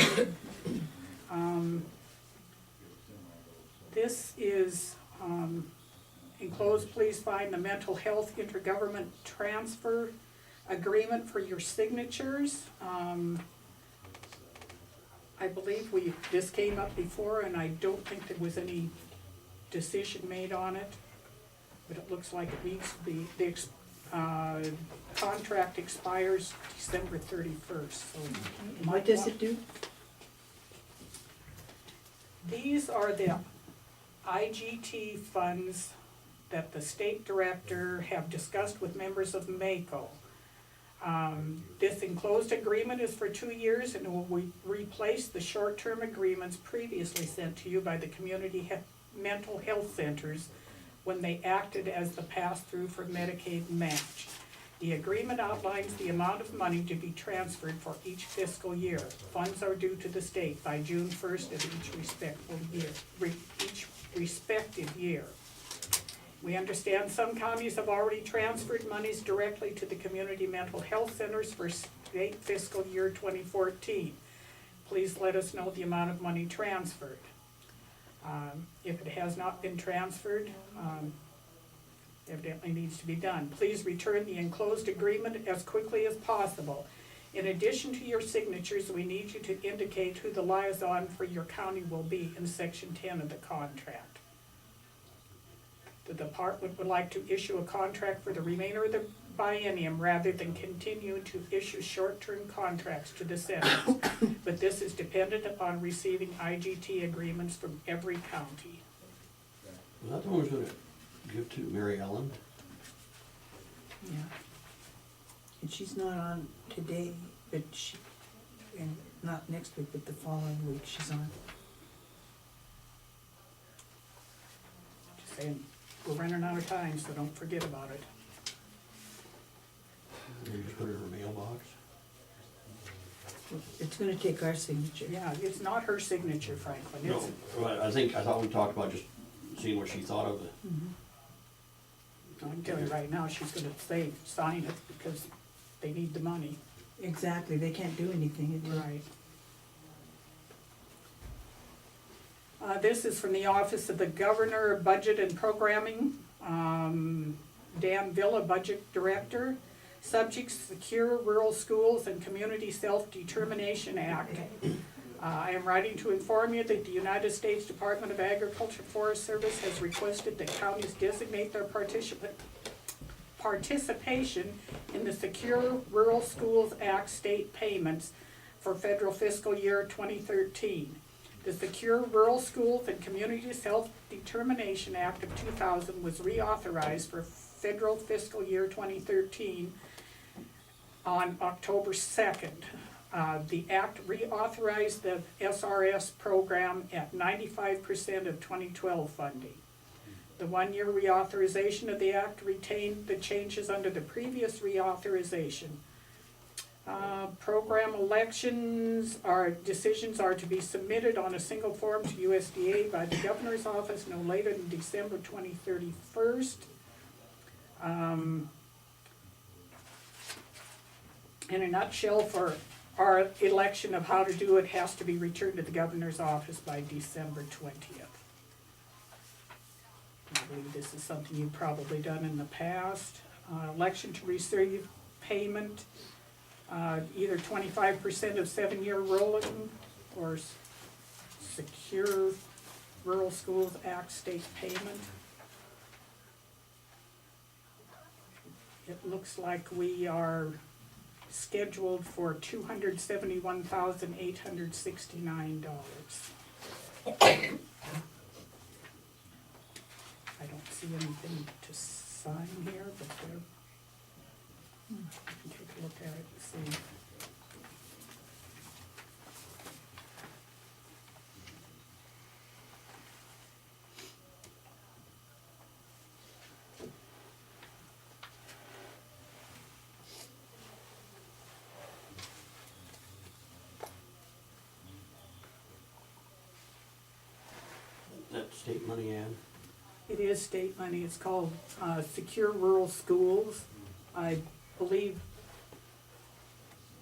This is, enclosed, please find the mental health intergovernment transfer agreement for your signatures. I believe this came up before, and I don't think there was any decision made on it, but it looks like it needs to be, the contract expires December 31st, so. And what does it do? These are the IGT funds that the state director have discussed with members of MACO. This enclosed agreement is for 2 years and will replace the short-term agreements previously sent to you by the community mental health centers when they acted as the pass-through for Medicaid match. The agreement outlines the amount of money to be transferred for each fiscal year. Funds are due to the state by June 1st of each respective year. We understand some counties have already transferred monies directly to the community mental health centers for state fiscal year 2014. Please let us know the amount of money transferred. If it has not been transferred, evidently needs to be done. Please return the enclosed agreement as quickly as possible. In addition to your signatures, we need you to indicate who the liaison for your county will be in section 10 of the contract. The department would like to issue a contract for the remainder of the biennium rather than continue to issue short-term contracts to the centers. But this is dependent upon receiving IGT agreements from every county. Was that the one who's gonna give to Mary Ellen? Yeah. And she's not on today, but and not next week, but the following week she's on. Just saying, we're running out of time, so don't forget about it. Maybe just put it in her mailbox? It's gonna take our signature. Yeah, it's not her signature, Franklin. No, It's, but I thought we talked about just seeing what she thought of it. I can tell you right now, she's gonna say, sign it, because they need the money. Exactly, they can't do anything. Right. This is from the Office of the Governor, Budget and Programming. Dan Villa, Budget Director. Subject Secure Rural Schools and Community Self-Determination Act. I am writing to inform you that the United States Department of Agriculture Forest Service has requested that counties designate their participation in the Secure Rural Schools Act state payments for federal fiscal year 2013. The Secure Rural Schools and Community Self-Determination Act of 2000 was reauthorized for federal fiscal year 2013 on October 2nd. The act reauthorized the SRS program at 95% of 2012 funding. The one-year reauthorization of the act retained the changes under the previous reauthorization. Program decisions are to be submitted on a single form to USDA by the Governor's Office no later than December 2031. In a nutshell, for our election of how to do it has to be returned to the Governor's Office by December 20th. I believe this is something you've probably done in the past. Election to receive payment, either 25% of 7-year rolling or Secure Rural Schools Act state payment. It looks like we are scheduled for $271,869. I don't see anything to sign here, but I can take a look at it and see. That state money ad? It is state money. It's called Secure Rural Schools. I believe,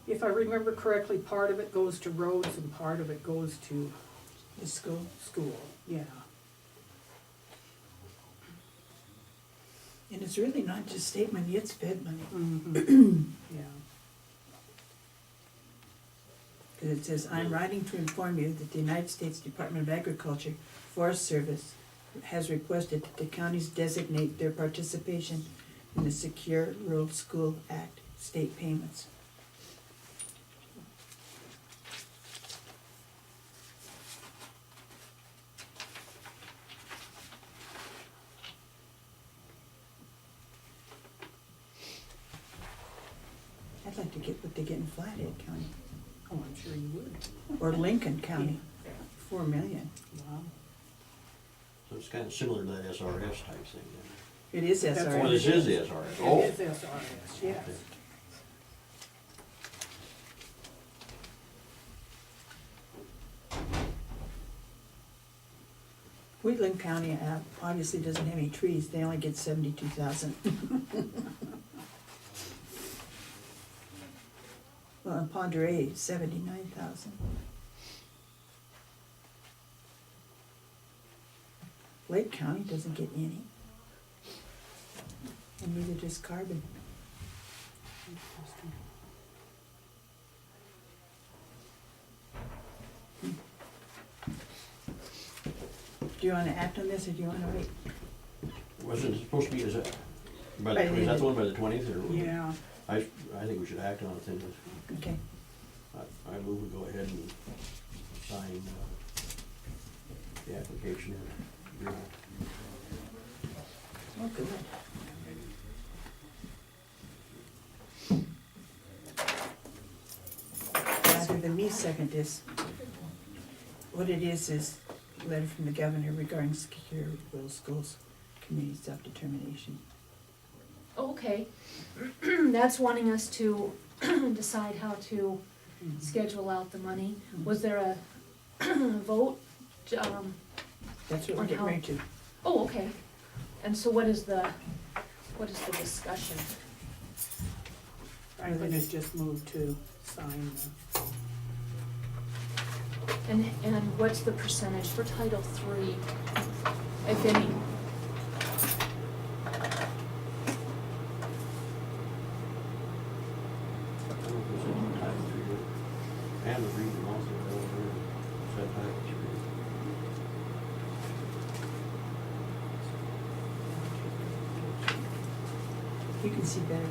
if I remember correctly, part of it goes to roads and part of it goes to The school. school, yeah. And it's really not just state money, it's fed money. Yeah. Because it says, I'm writing to inform you that the United States Department of Agriculture, Forest Service has requested that the counties designate their participation in the Secure Rural School Act state payments. I'd like to get what they get in Flathead County, Oh, I'm sure you would. or Lincoln County, 4 million. Wow. So it's kind of similar to that SRS type thing then. It is That's SRS. Oh, this is the SRS. Oh. It is SRS, yes. Okay. Wheatland County obviously doesn't have any trees, they only get 72,000. Well, and Ponderay, 79,000. Lake County doesn't get any. And neither does Carbon. Do you wanna act on this or do you wanna wait? Wasn't it supposed to be, is that, by the By the 20th, that's the end. one by the 20th, or? Yeah. I think we should act on it then. Okay. I move we go ahead and sign the application and agreement. Oh, good. Rather than me second this, what it is a letter from the governor regarding secure rural schools, community self-determination. Okay. That's wanting us to decide how to schedule out the money. Was there a vote? That's what we're On getting how- ready to. Oh, okay. And so what is the discussion? Franklin has just moved to sign the. And what's the percentage for Title III, if any? I don't know if there's any time to it. And the reason also, said Title III. You can see better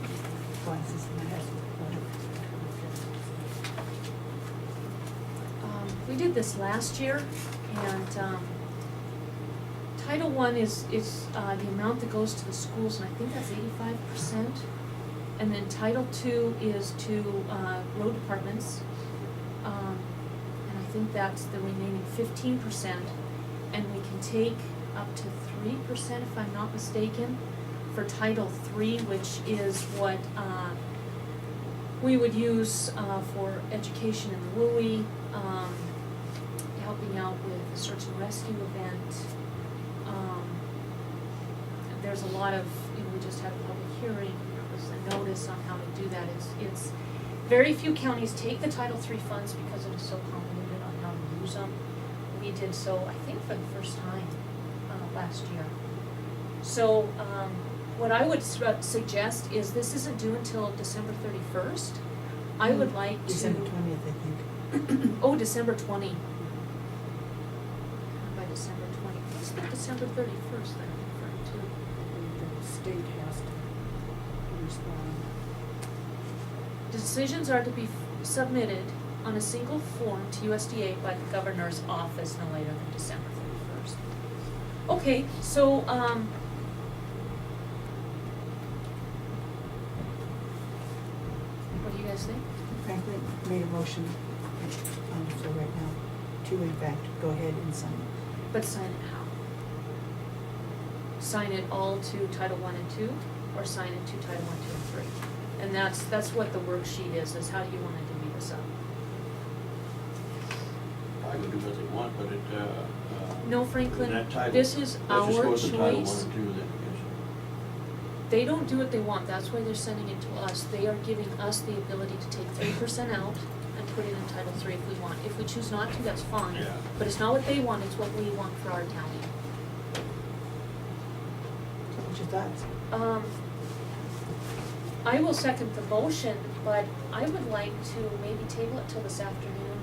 glasses than I have. We did this last year, and Title I is the amount that goes to the schools, and I think that's 85%. And then Title II is to road departments, and I think that's the remaining 15%. And we can take up to 3%, if I'm not mistaken, for Title III, which is what we would use for education in the WUI, helping out with the search and rescue event. There's a lot of, we just had a public hearing, there was a notice on how to do that. It's very few counties take the Title III funds because it is so convoluted on how to use them. We did so, I think, for the first time last year. So what I would suggest is this isn't due until December 31st. I would like to. December 20th, I think. Oh, December 20. By December 20. What's the December 31st that I'm referring to? The state has to respond. Decisions are to be submitted on a single form to USDA by the governor's office no later than December 31st. Okay, so, what do you guys think? Franklin made a motion on the floor right now to, in fact, go ahead and sign it. But sign it how? Sign it all to Title I and II, or sign it to Title I, II, and III? And that's what the worksheet is how do you want to divvy this up? I can do what they want, but it, No, And Franklin, that title- this is that just our goes to Title choice. 1 and 2 then, They don't do what they want, that's why they're sending it to us. They are giving us the ability to take 3% out and put it in Title III if we want. If we choose not to, that's fine. Yeah. But it's not what they want, it's what we want for our county. What's your thoughts? I will second the motion, but I would like to maybe table it till this afternoon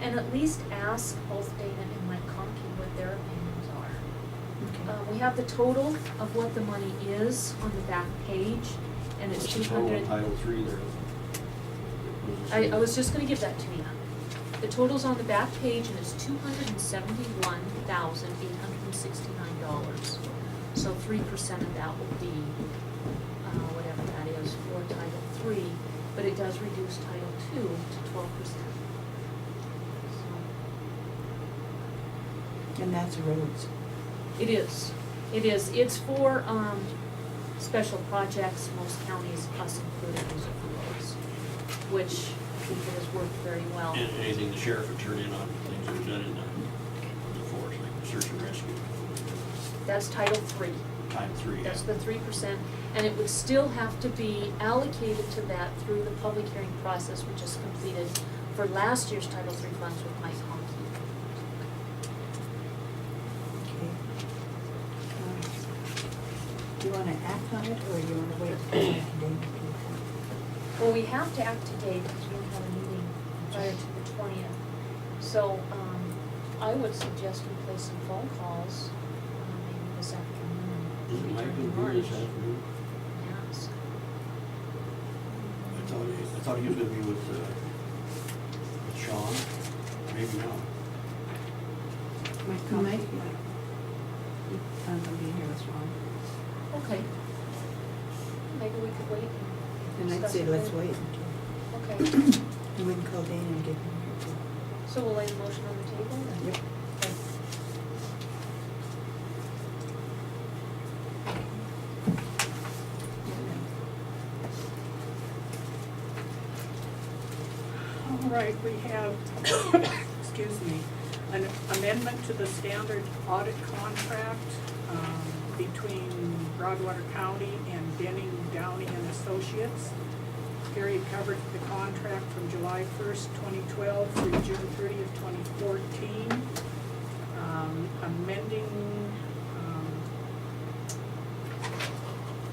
and at least ask both Dana and Mike Conkey what their opinions are. We have the total of what the money is on the back page, and it's What's the total 200. on Title III there? I was just gonna give that to you. The total's on the back page and it's $271,869. So 3% of that will be, whatever that is for Title III, but it does reduce Title II to 12%. And that's roads. It is. It's for, special projects, most counties, us included, use it for roads, which I think it has worked very well. And anything the sheriff would turn in on things that are done in the force, like search and rescue. That's Title III. Title III, yeah. That's the 3%, and it would still have to be allocated to that through the public hearing process, which is completed for last year's Title III funds with Mike Conkey. Okay. Do you wanna act on it, or you wanna wait till today? Well, we have to act today because we don't have a meeting prior to the 20th. So, I would suggest we play some phone calls, maybe this afternoon. Isn't Mike Return to gonna be here this lunch. afternoon? Yes. I thought he was gonna be with Sean, maybe not. Mike, I'm gonna be here with Ron. Okay. Maybe we could wait And I'd discuss say it let's later. wait. Okay, And we can call Dana and get him here too. so we'll lay the motion on the table then? Yep. Okay. All right, we have, excuse me, an amendment to the standard audit contract between Broadwater County and Denning, Downey and Associates. Period covered the contract from July 1st, 2012 through June 30th, 2014. Amending,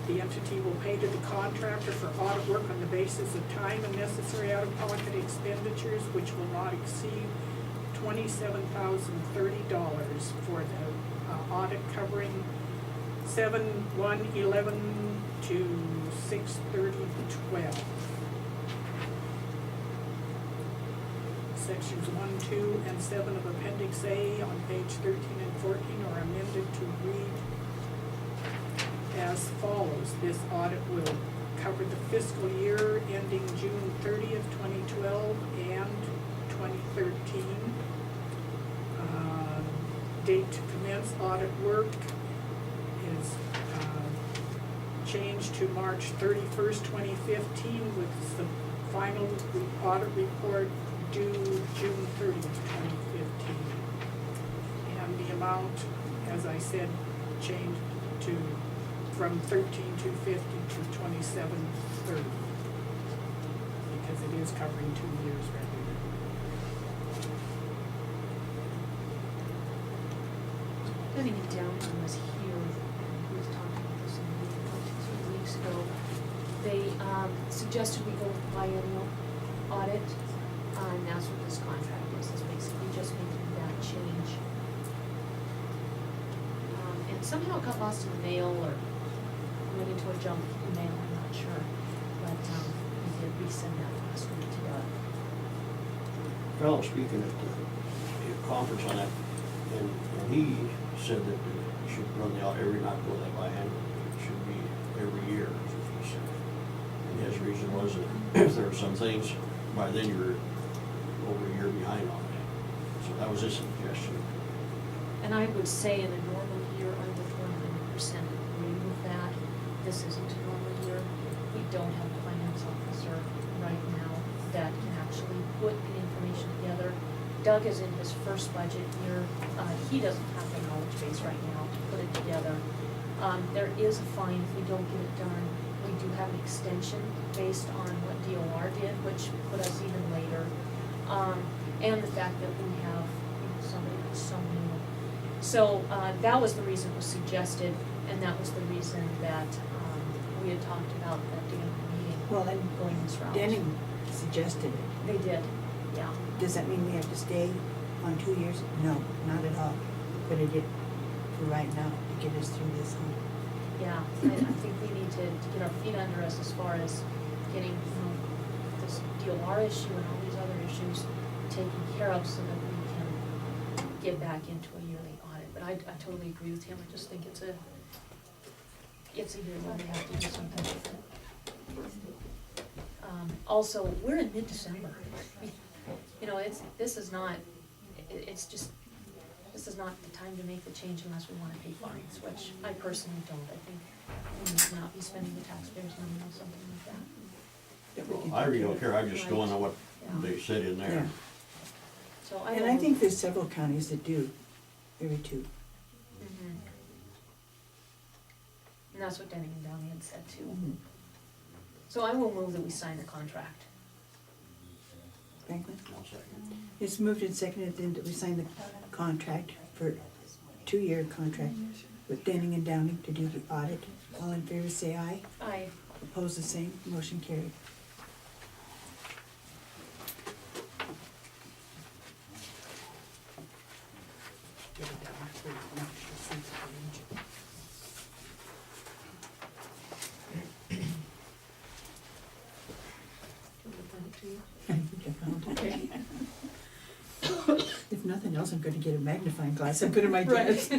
the entity will pay to the contractor for audit work on the basis of time and necessary out-of-pocket expenditures which will not exceed $27,030 for the audit covering 7/1/11 to 6/30/12. Sections 1, 2, and 7 of Appendix A on page 13 and 14 are amended to read as follows. This audit will cover the fiscal year ending June 30th, 2012 and 2013. Date to commence audit work is changed to March 31st, 2015 with the final audit report due June 30th, 2015. And the amount, as I said, changed to from $13,250 to $27,030 because it is covering 2 years rather than. I think Downtown was here, and we was talking about this in a meeting like 2 weeks ago. They suggested we go with biennial audit, and that's what this contract is, it's basically just making that change. And somehow it got lost in the mail, or went into a junk mail, I'm not sure, but we did resend that last week to Doug. Fellow speaking at the conference on that, and he said that you should run the audit not go that biannual, it should be every year, is what he said. And his reason was that if there were some things, by then you were over a year behind on that. So that was his suggestion. And I would say in a normal year, I would 100% agree with that. This isn't a normal year. We don't have a finance officer right now that can actually put the information together Doug is in his first budget year. He doesn't have the knowledge base right now to put it together. There is a fine if we don't get it done. We do have an extension based on what DOR did, which put us even later. And the fact that we have somebody who's so new. So that was the reason it was suggested, and that was the reason that we had talked about at the end of the meeting. Well, then Going this route. Denning suggested it. They did, yeah. Does that mean we have to stay on 2 years? No, not at all. But it did for right now to get us through this one. Yeah, I think we need to get our feet under us as far as getting, this DOR issue and all these other issues taken care of so that we can get back into a yearly audit. But I totally agree with him. I just think it's a year where we have to do something different. Also, we're in mid-December. You know, this is not the time to make the change unless we wanna pay fines, which I personally don't. I think we need to not be spending the taxpayers' money on something like that. That we can I really take don't care, I'm just going on what Yeah. they said in Yeah. there. So And I think there's several counties that do every 2. Mhm. And that's what Denning and Downey had said too. Mhm. So I will move that we sign the contract. Franklin? One second. It's moved and seconded then that we sign the contract for 2-year contract with Denning and Downing to do the audit. All in favor say aye. Aye. Opposed the same. Motion carried. Get it down so you can actually see the page. Can we send it to you? I think I found it. If nothing else, I'm gonna get a magnifying glass and put it in my desk.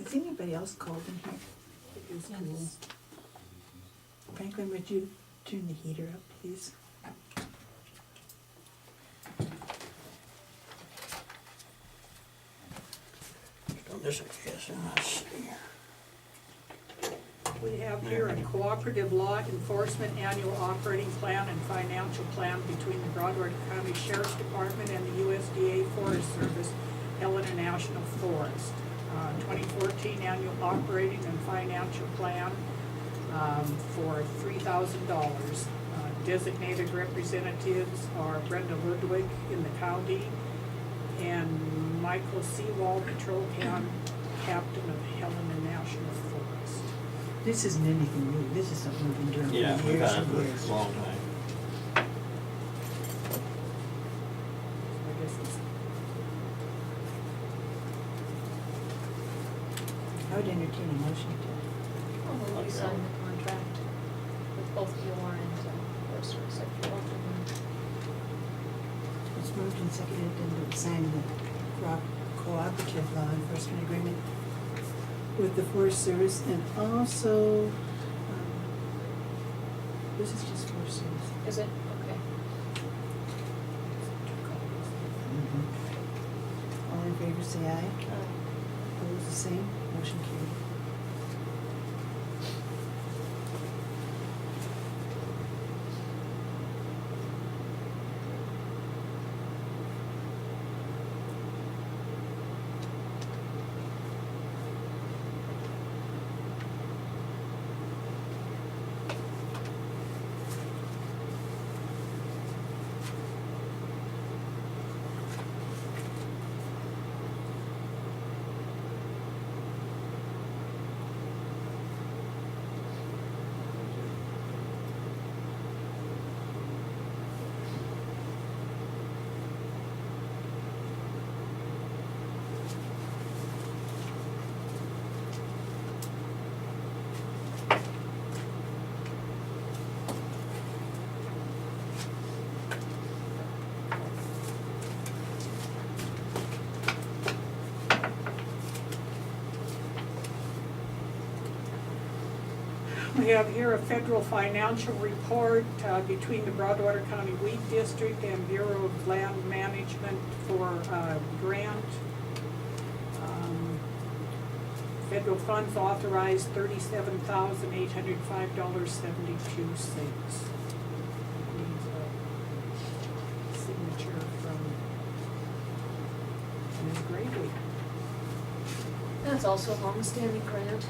Has anybody else called in here? It was cool. Franklin, would you turn the heater up, please? On this, I guess, let's see. We have here a cooperative law enforcement annual operating plan and financial plan between the Broadwater County Sheriff's Department and the USDA Forest Service, Helena National Forest. 2014 annual operating and financial plan for $3,000. Designated representatives are Brenda Ludwig in the county and Michael Seawald, patrol captain of Helena National Forest. This isn't anything new, this is something we've been doing Yeah, for we've years had it and for years. a long time. I guess it's I would entertain a motion to, I'll move we sign the contract with both DOR and Forest Service, if you want to. it's moved and seconded and to sign the cooperative law enforcement agreement with the Forest Service and also, this is just Forest Service. Is it? Okay. All in favor say aye. Opposed the same. Motion carried. have here a federal financial report between the Broadwater County Weed District and Bureau of Land Management for grant. Federal funds authorized $37,805.72. Needs a signature from Ms. Gravely. That's also a long-standing grant.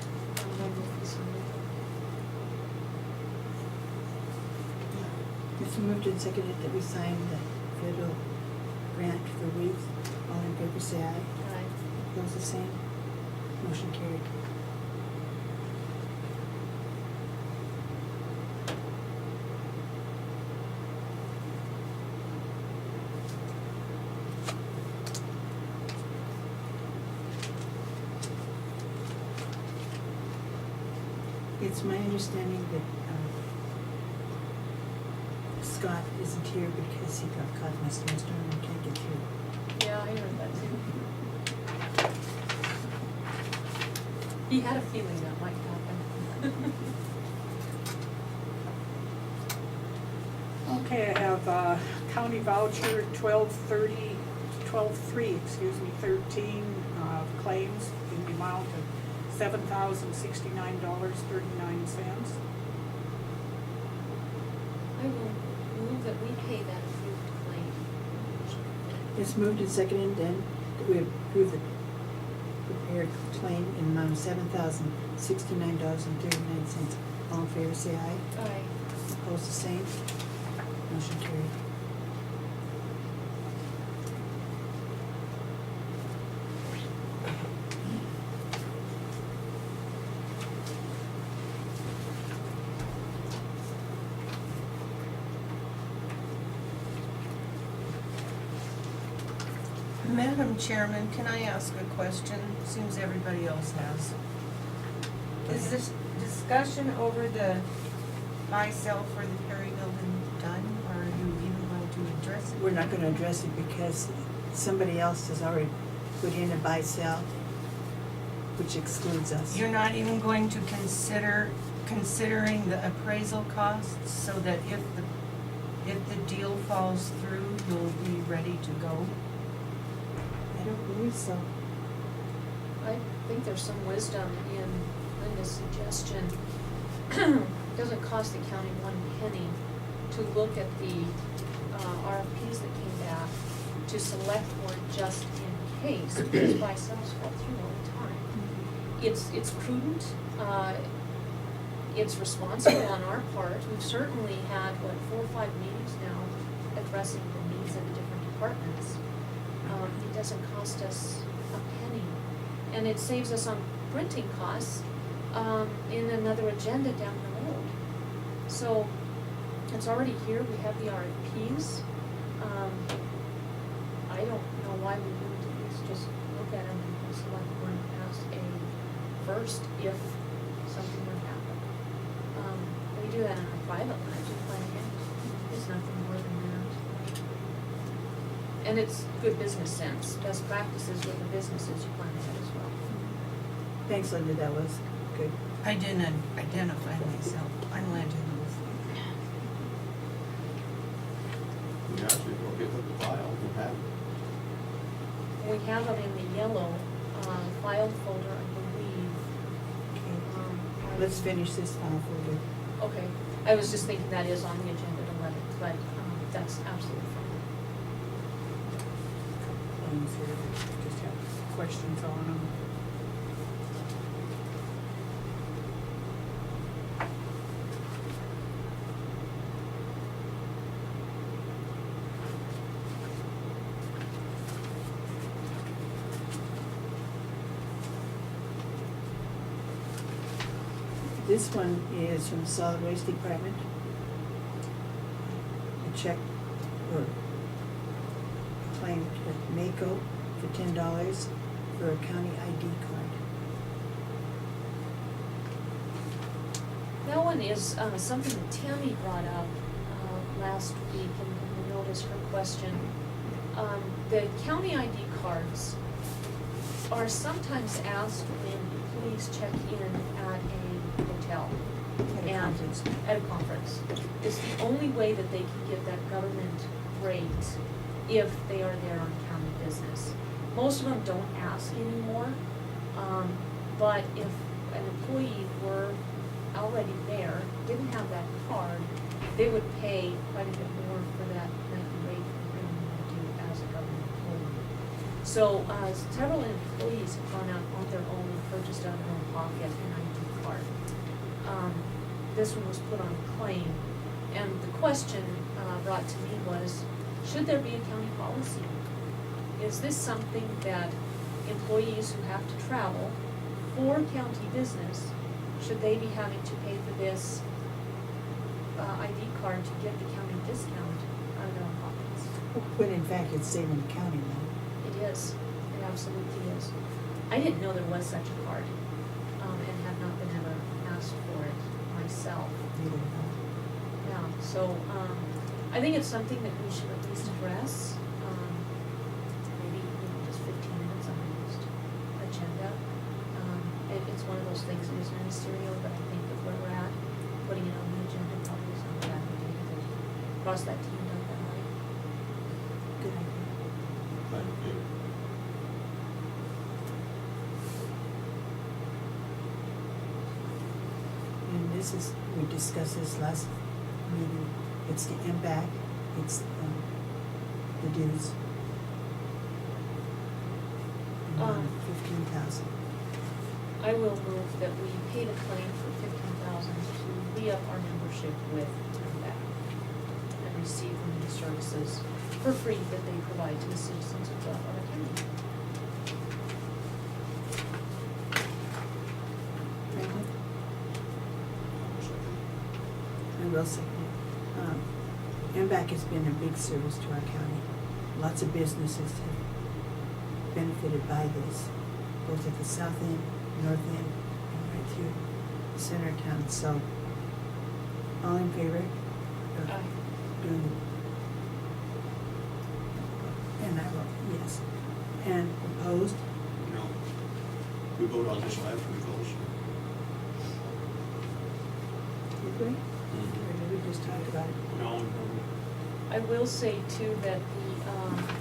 It's moved and seconded that we sign the federal grant for weeds. All in favor say aye. Aye. Opposed the same. Motion carried. It's my understanding that Scott isn't here because he got caught in a snowstorm and can't get through. Yeah, I heard that too. He had a feeling that might happen. Okay, I have county voucher 13 claims in the amount of $7,069.39. I will move that we pay that approved claim. It's moved and seconded then that we approve the prepared claim in the amount of $7,069.39. All in favor say aye. Aye. Opposed the same. Motion carried. Madam Chairman, can I ask a question? Seems everybody else has. Is this discussion over the buy-sell for the Perry building done, or are you even going to address it? We're not gonna address it because somebody else has already put in a buy-sell, which excludes us. You're not even going to considering the appraisal costs, so that if the deal falls through, you'll be ready to go? I don't believe so. I think there's some wisdom in Linda's suggestion. Doesn't cost the county one penny to look at the RFPs that came back to select one just in case, because buy-sells fall through all the time. It's prudent, it's responsible on our part. We've certainly had, 4 or 5 meetings now addressing the needs of the different departments. It doesn't cost us a penny, and it saves us on printing costs in another agenda down the road. So it's already here, we have the RFPs. I don't know why we wouldn't at least just look at them and select one as a first if something would happen. We do that in our private lives, we plan ahead. It's nothing more than that. And it's good business sense, best practices with the businesses, you plan ahead as well. Thanks, Linda, that was good. I didn't identify myself. I'm Linda Booth. We actually go get with the file, we'll have it. We have them in the yellow filed folder, I believe. Let's finish this file folder. Okay, I was just thinking that is on the agenda to let it, but that's absolutely fine. Things here, just have questions on them. This one is from the Solid Waste Department. A check or claim to Mako for $10 for a county ID card. That one is something that Tammy brought up last week, and you'll notice her question. The county ID cards are sometimes asked when employees check in at a hotel. At a And conference. at a conference. It's the only way that they can get that government rate if they are there on county business. Most of them don't ask anymore, but if an employee were already there, didn't have that card, they would pay quite a bit more for that nightly rate than they would do as a government employee. So, several employees have gone out on their own and purchased out of their own pocket an ID card. This one was put on claim, and the question brought to me was, should there be a county policy? Is this something that employees who have to travel for county business, should they be having to pay for this ID card to get the county discount out of their own pockets? When in fact it's saving the county money. It is, it absolutely is. I didn't know there was such a card, and have not been ever asked for it myself. Neither have I. Yeah, so, I think it's something that we should at least address, maybe, just 15 minutes on the next agenda. It's one of those things that is ministerial, but I think that where we're at, putting it on the agenda probably is not a bad idea to cross that T and dot that I. Good idea. But, And this is, we discussed this last meeting, it's the MBAC, it's the dues. $15,000. I will move that we pay the claim for $15,000 to re-up our membership with MBAC and receive the services for free that they provide to the citizens of Bellflower County. Franklin? I will say, MBAC has been a big service to our county. Lots of businesses have benefited by this, both at the south end, north end, and right through the center of town. So, all in favor of Aye. doing it? And I vote yes. And opposed? no. We vote on this one after we close. Did we? Or did we just talk about it? No, I will say too that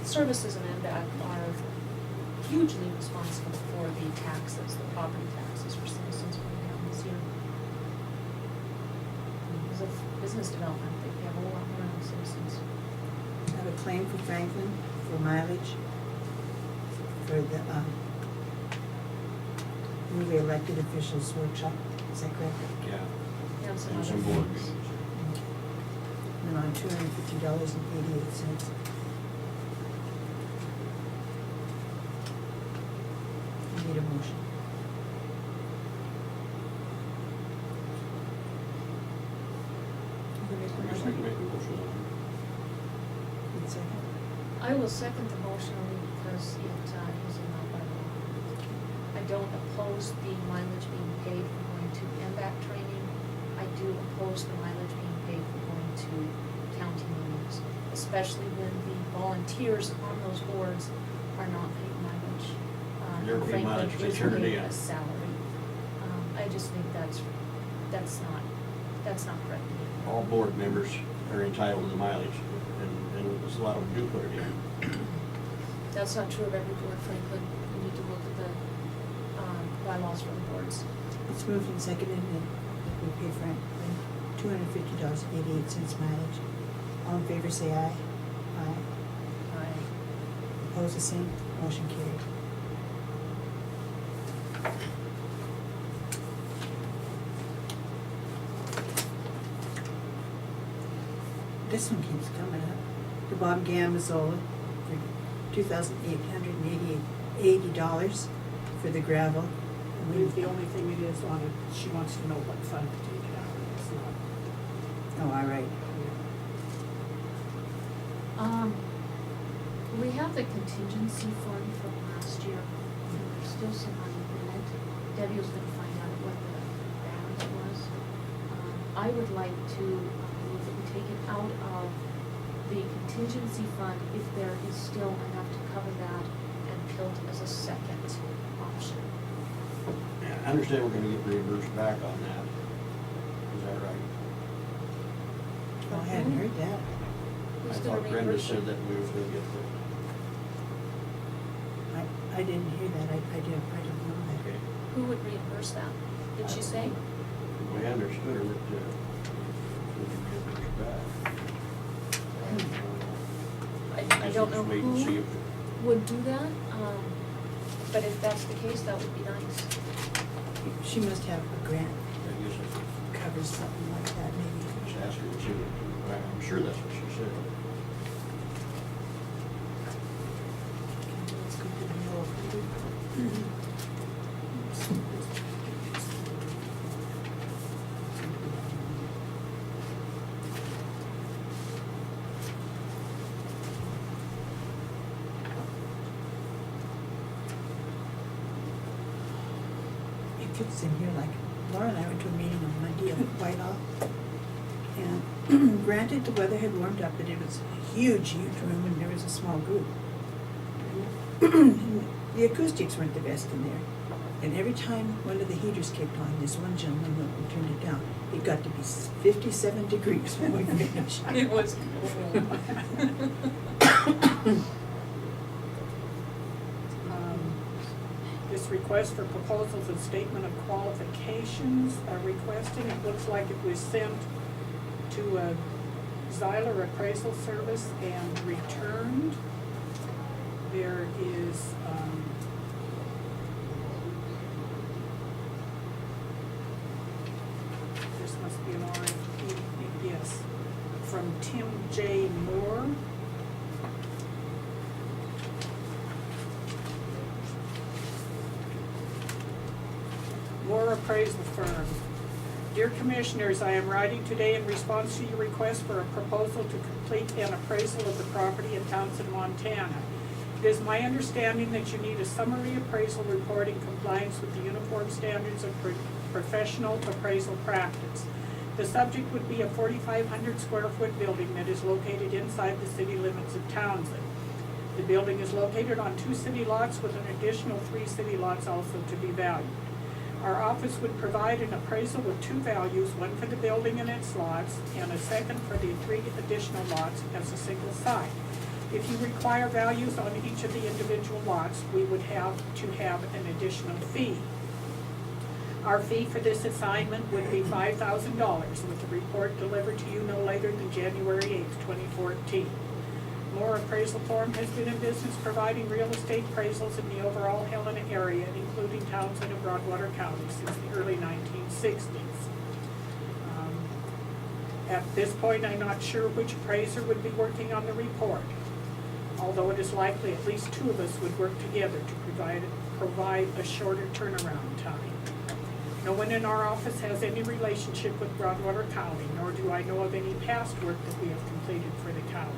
the services in MBAC are hugely responsible for the taxes, the property taxes for citizens going down this year. Because of business development, they have a lot more on citizens. I have a claim for Franklin for mileage for the newly elected officials workshop. Is that correct? yeah. And some And other some board things. meetings. And on $250.88. I need a motion. You gonna make the I guess I can motion? make a motion on Need a second? I will second the motion only because it is not by law. I don't oppose the mileage being paid for going to MBAC training. I do oppose the mileage being paid for going to county meetings, especially when the volunteers on those boards are not paid mileage. They're paid Franklin mileage, they is turn it paid in. a salary. I just think that's not correct. all board members are entitled to the mileage, and there's a lot of them do put it in. That's not true of every board, Franklin. You need to look at the bylaws for the boards. It's moved and seconded that we pay Franklin $250.88 mileage. All in favor say aye. Aye. Aye. Opposed the same, motion carried. This one keeps coming up. To Bob Gamazola for $2,880 for the gravel. I believe the only thing it is on it, she wants to know what fund to take it out of. It's not. Oh, all right. We have the contingency fund from last year, and there's still some money in it. Debbie was gonna find out what the balance was. I would like to move that we take it out of the contingency fund if there is still enough to cover that and build as a second option. Yeah, I understand we're gonna get reimbursed back on that. that right? Oh, I hadn't heard that. Who's I gonna thought Brenda reimburse said it? that we was gonna get the, I didn't hear that, I don't know that. okay. Who would reimburse that? Did she say? We understood her that, we could reimburse back. I don't know Wait and see who if, would do that, but if that's the case, that would be nice. She must have a grant I guess I that covers something like that, maybe. just ask her what she would do. I'm sure that's what she said. Let's go to the yellow folder. It gets in here like, Laura and I went to a meeting on Monday at Whitehall. And granted, the weather had warmed up, but it was a huge room and there was a small group. The acoustics weren't the best in there. And every time one of the heaters kicked on, this one gentleman went and turned it down. It got to be 57 degrees when we finished. It was This request for proposals and statement of qualifications are requesting, it looks like it was sent to Xyler Appraisal Service and returned. There is, this must be an RFP, yes, from Tim J. Moore. Moore Appraisal Firm. Dear Commissioners, I am writing today in response to your request for a proposal to complete an appraisal of the property in Townsend, Montana. It is my understanding that you need a summary appraisal report in compliance with the uniform standards of professional appraisal practice. The subject would be a 4,500 square foot building that is located inside the city limits of Townsend. The building is located on 2 city lots with an additional 3 city lots also to be valued. Our office would provide an appraisal with 2 values, one for the building and its lots, and a second for the 3 additional lots as a single site. If you require values on each of the individual lots, we would have to have an additional fee. Our fee for this assignment would be $5,000, with the report delivered to you no later than January 8th, 2014. Moore Appraisal Firm has been in business providing real estate appraisals in the overall Helena area, including Townsend and Broadwater County, since the early 1960s. At this point, I'm not sure which appraiser would be working on the report, although it is likely at least 2 of us would work together to provide a shorter turnaround time. No one in our office has any relationship with Broadwater County, nor do I know of any past work that we have completed for the county.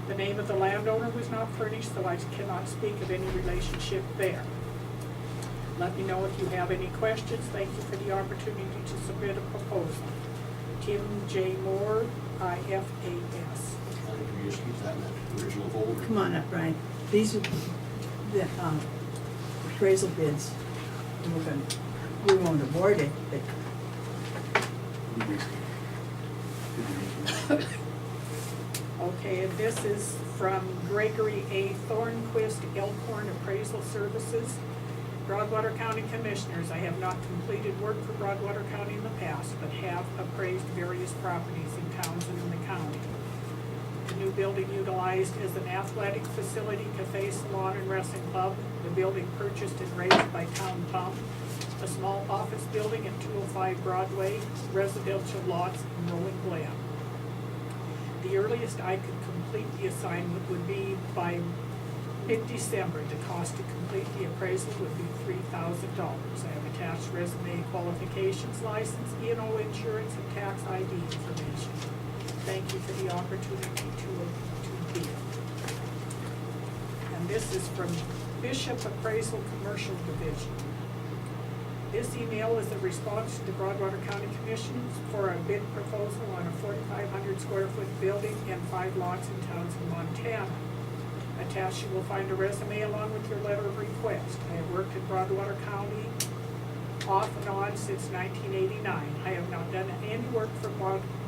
The name of the landowner was not furnished, so I cannot speak of any relationship there. Let me know if you have any questions. Thank you for the opportunity to submit a proposal. Tim J. Moore, IFAS. I think we just keep that in that original folder. Come on up, Brian. These are the appraisal bids. And we won't award it, but Okay, and this is from Gregory A. Thornquist, Elkhorn Appraisal Services. Broadwater County Commissioners, I have not completed work for Broadwater County in the past, but have appraised various properties in Townsend and the county. The new building utilized as an athletic facility, cafe, salon, and wrestling club. The building purchased and raised by Town Pump. A small office building at 205 Broadway, residential lots, and rolling glen. The earliest I could complete the assignment would be by mid-December. The cost to complete the appraisal would be $3,000. I have attached resume, qualifications, license, E&O insurance, and tax ID information. Thank you for the opportunity to bid. And this is from Bishop Appraisal Commercial Division. This email is a response to the Broadwater County Commissioners for a bid proposal on a 4,500 square foot building and 5 lots in Townsend, Montana. Attached, you will find a resume along with your letter of request. I have worked in Broadwater County off and on since 1989. I have not done any work for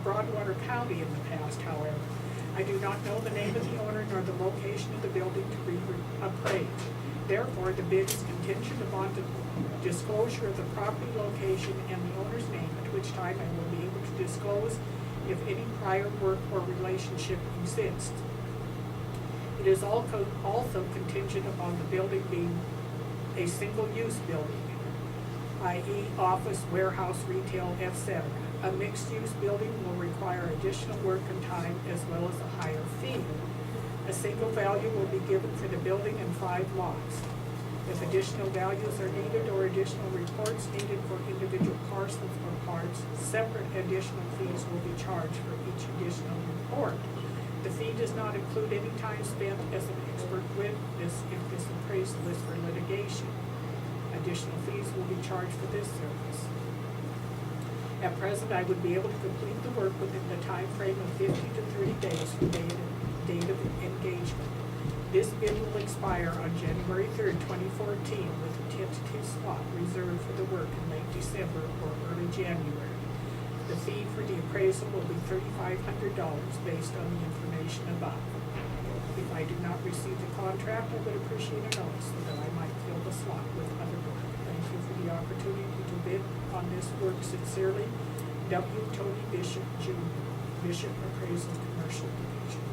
Broadwater County in the past, however. I do not know the name of the owner nor the location of the building to be appraised. Therefore, the bid is contingent upon the disclosure of the property location and the owner's name, at which time I will be able to disclose if any prior work or relationship exists. It is also contingent upon the building being a single-use building, i.e. office, warehouse, retail, etc. A mixed-use building will require additional work and time as well as a higher fee. A single value will be given for the building in 5 lots. If additional values are needed or additional reports needed for individual parcels or parts, separate additional fees will be charged for each additional report. The fee does not include any time spent as an expert witness if this appraisal is for litigation. Additional fees will be charged for this service. At present, I would be able to complete the work within the time frame of 50 to 30 days from date of engagement. This bid will expire on January 3rd, 2014, with a tentative slot reserved for the work in late December or early January. The fee for the appraisal will be $3,500 based on the information above. If I do not receive the contract, I would appreciate a notice so that I might fill the slot with other work. Thank you for the opportunity to bid on this work. Sincerely, W. Tony Bishop, Jr., Bishop Appraisal Commercial Division.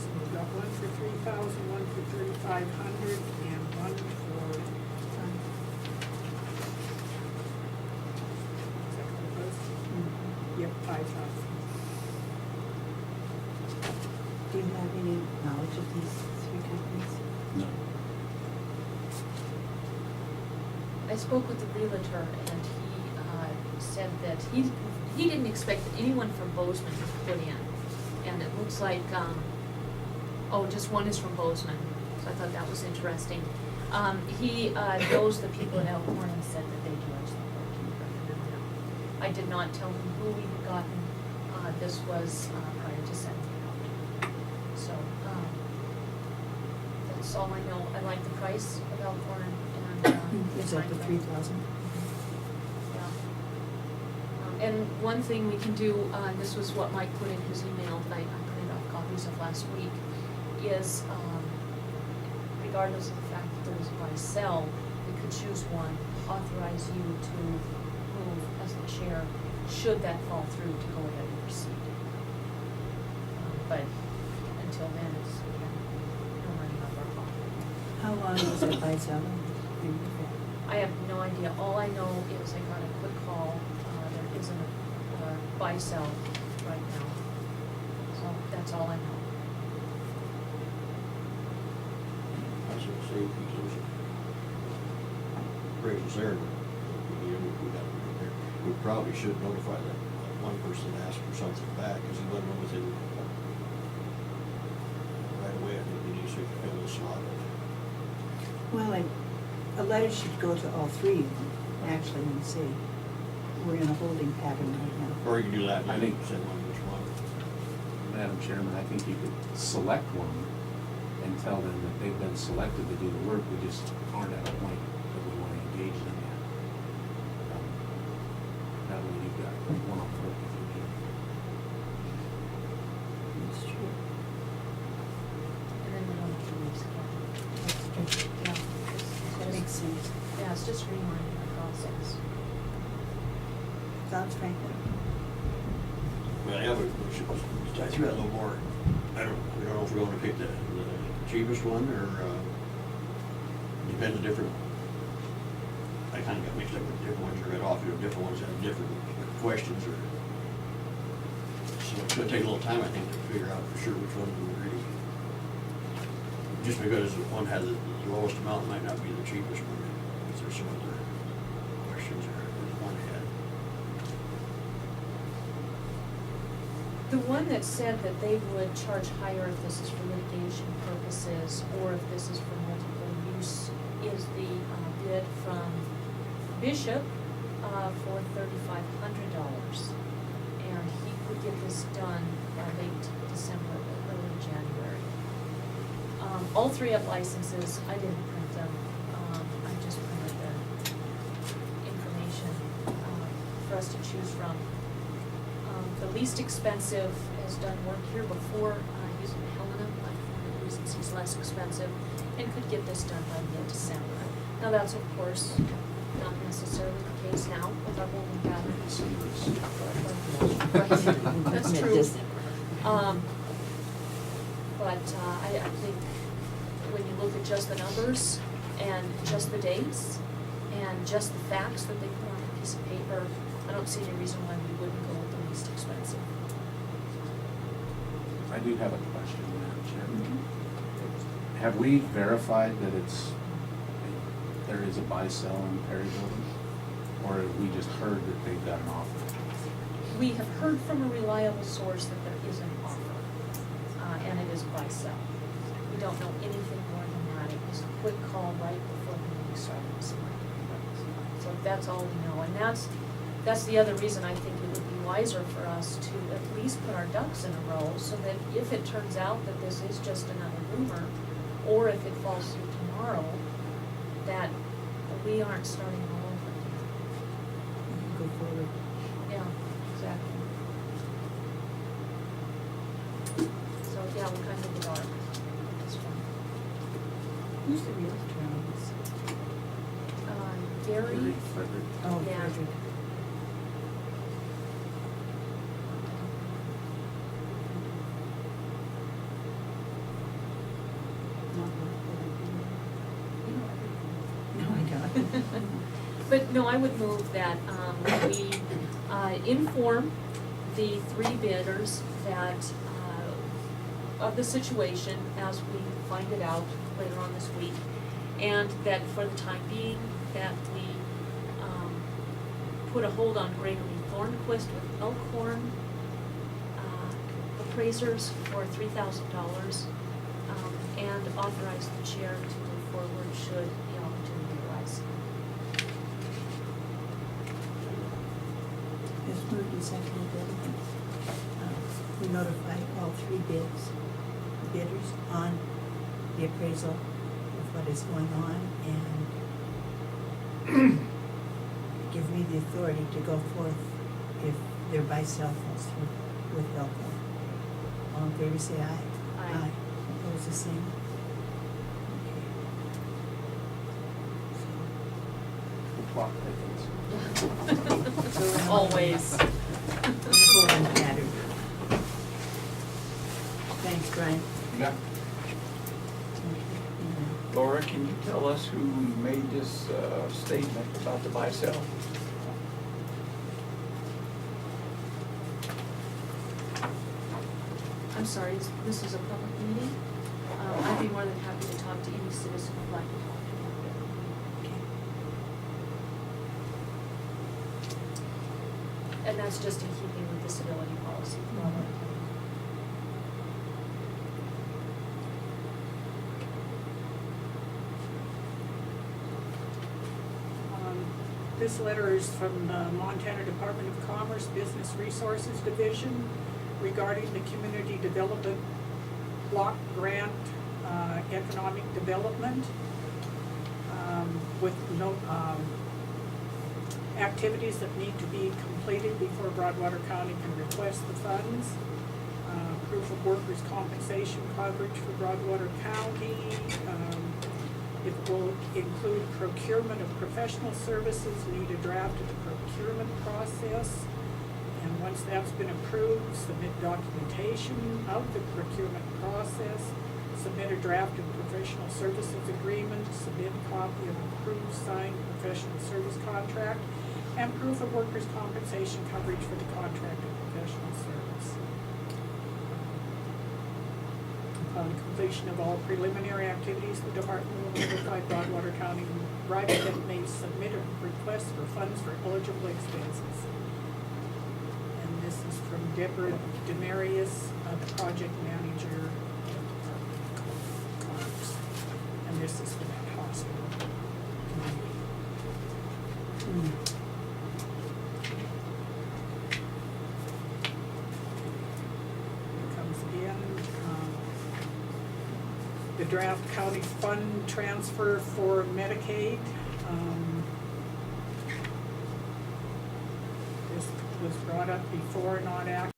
So we've got one for $3,000, one for $3,500, and one for Yep, 5,000. Do you have any knowledge of these 3 companies? No. I spoke with the realtor and he said that he didn't expect that anyone from Bozeman to put in. And it looks like, just one is from Bozeman, so I thought that was interesting. He knows the people at Elkhorn and said that they do excellent work. He recommended them. I did not tell him who we had gotten. This was prior to sending it out. So, that's all I know. I like the price of Elkhorn and, Is that the 3,000? yeah. And one thing we can do, this was what Mike put in his email that I printed off copies of last week, is regardless of the fact that there's a buy-sell, we could choose one, authorize you to move as the chair, should that fall through, to go ahead and proceed. But until then, it's, no money out of our pocket. How long was it by sale? I have no idea. All I know is I got a quick call. There isn't a buy-sell right now. So that's all I know. I was gonna say, if those appraisals there, we probably should notify that one person to ask for something back, because he wasn't within right away. I think he needs to fill the slot. Well, a letter should go to all 3 of them, actually, and say, we're in a holding pattern right now. Or you can do that, I I think- think, send one each one. Madam Chairman, I think you could select one and tell them that they've been selected to do the work, we just aren't at a point that we want to engage them yet. That way you've got one on foot if you need. That's true. And then we don't have to lose again. That's true. Yeah. it's That makes sense. Yeah, it's just streamlining the process. Sounds Franklin. Well, yeah, we should dive through that a little more. We don't know if we're going to pick the cheapest one, or, depends on different, I kinda got mixed up with different ones you read off, different ones have different questions, or, so it's gonna take a little time, I think, to figure out for sure which one we really, just because one has the lowest amount might not be the cheapest one, because there's some other questions or one had. The one that said that they would charge higher if this is for litigation purposes or if this is for multiple use is the bid from Bishop for $3,500. And he could get this done by late December or early January. All 3 have licenses. I didn't print them. I just printed us to choose from. The least expensive has done work here before, using Helena, but for one of the reasons he's less expensive, and could get this done by mid-December. Now, that's of course not necessarily the case now with our holding patterns. Right, that's true. But I think when you look at just the numbers and just the dates and just the facts that they put on a piece of paper, I don't see any reason why we wouldn't go with the least expensive. I do have a question, Madam Chair. Have we verified that there is a buy-sell in Perry Building? Or have we just heard that they've got an offer? We have heard from a reliable source that there is an offer, and it is buy-sell. We don't know anything more than that. It was a quick call right before the meeting started this morning. So that's all we know, and that's the other reason I think it would be wiser for us to at least put our ducks in a row, so that if it turns out that this is just another rumor, or if it falls through tomorrow, that we aren't starting all over again. Go forward. Yeah, exactly. So, yeah, we're kind of in the dark at this point. Who's the realtor on this? Gary, Frederick? Oh, Yeah. Frederick. Not you know, No, I don't. but no, I would move that, we, inform the three bidders that, of the situation as we find it out later on this week. And that for the time being, that we, put a hold on Gregory Thornquist with Elkhorn, appraisers for $3,000, and authorize the chair to move forward should the opportunity arise. It's moved and seconded that we notify all three bidders on the appraisal of what is going on and give me the authority to go forth if their buy-sell falls through with Elkhorn. All in favor, say aye. Aye. Opposed, the same. The plot thickens. Always. Hold on, Patty. Thanks, Brian. Yeah. Laura, can you tell us who made this statement about the buy-sell? I'm sorry, this is a public meeting? I'd be more than happy to talk to any citizen who'd like to talk to me. And that's just in keeping with disability policy. This letter is from the Montana Department of Commerce Business Resources Division regarding the Community Development Block Grant Economic Development with no activities that need to be completed before Broadwater County can request the funds. Proof of workers' compensation coverage for Broadwater County. It will include procurement of professional services, need a draft of the procurement process. And once that's been approved, submit documentation of the procurement process, submit a draft of professional services agreement, submit a copy of approved signed professional service contract, and proof of workers' compensation coverage for the contracted professional service. Upon completion of all preliminary activities, the department will notify Broadwater County right that it may submit a request for funds for eligible expenses. And this is from Deborah Demarius, the project manager of Commerce. And this is for that hospital. Here comes again. The draft county fund transfer for Medicaid. this was brought up before, not acted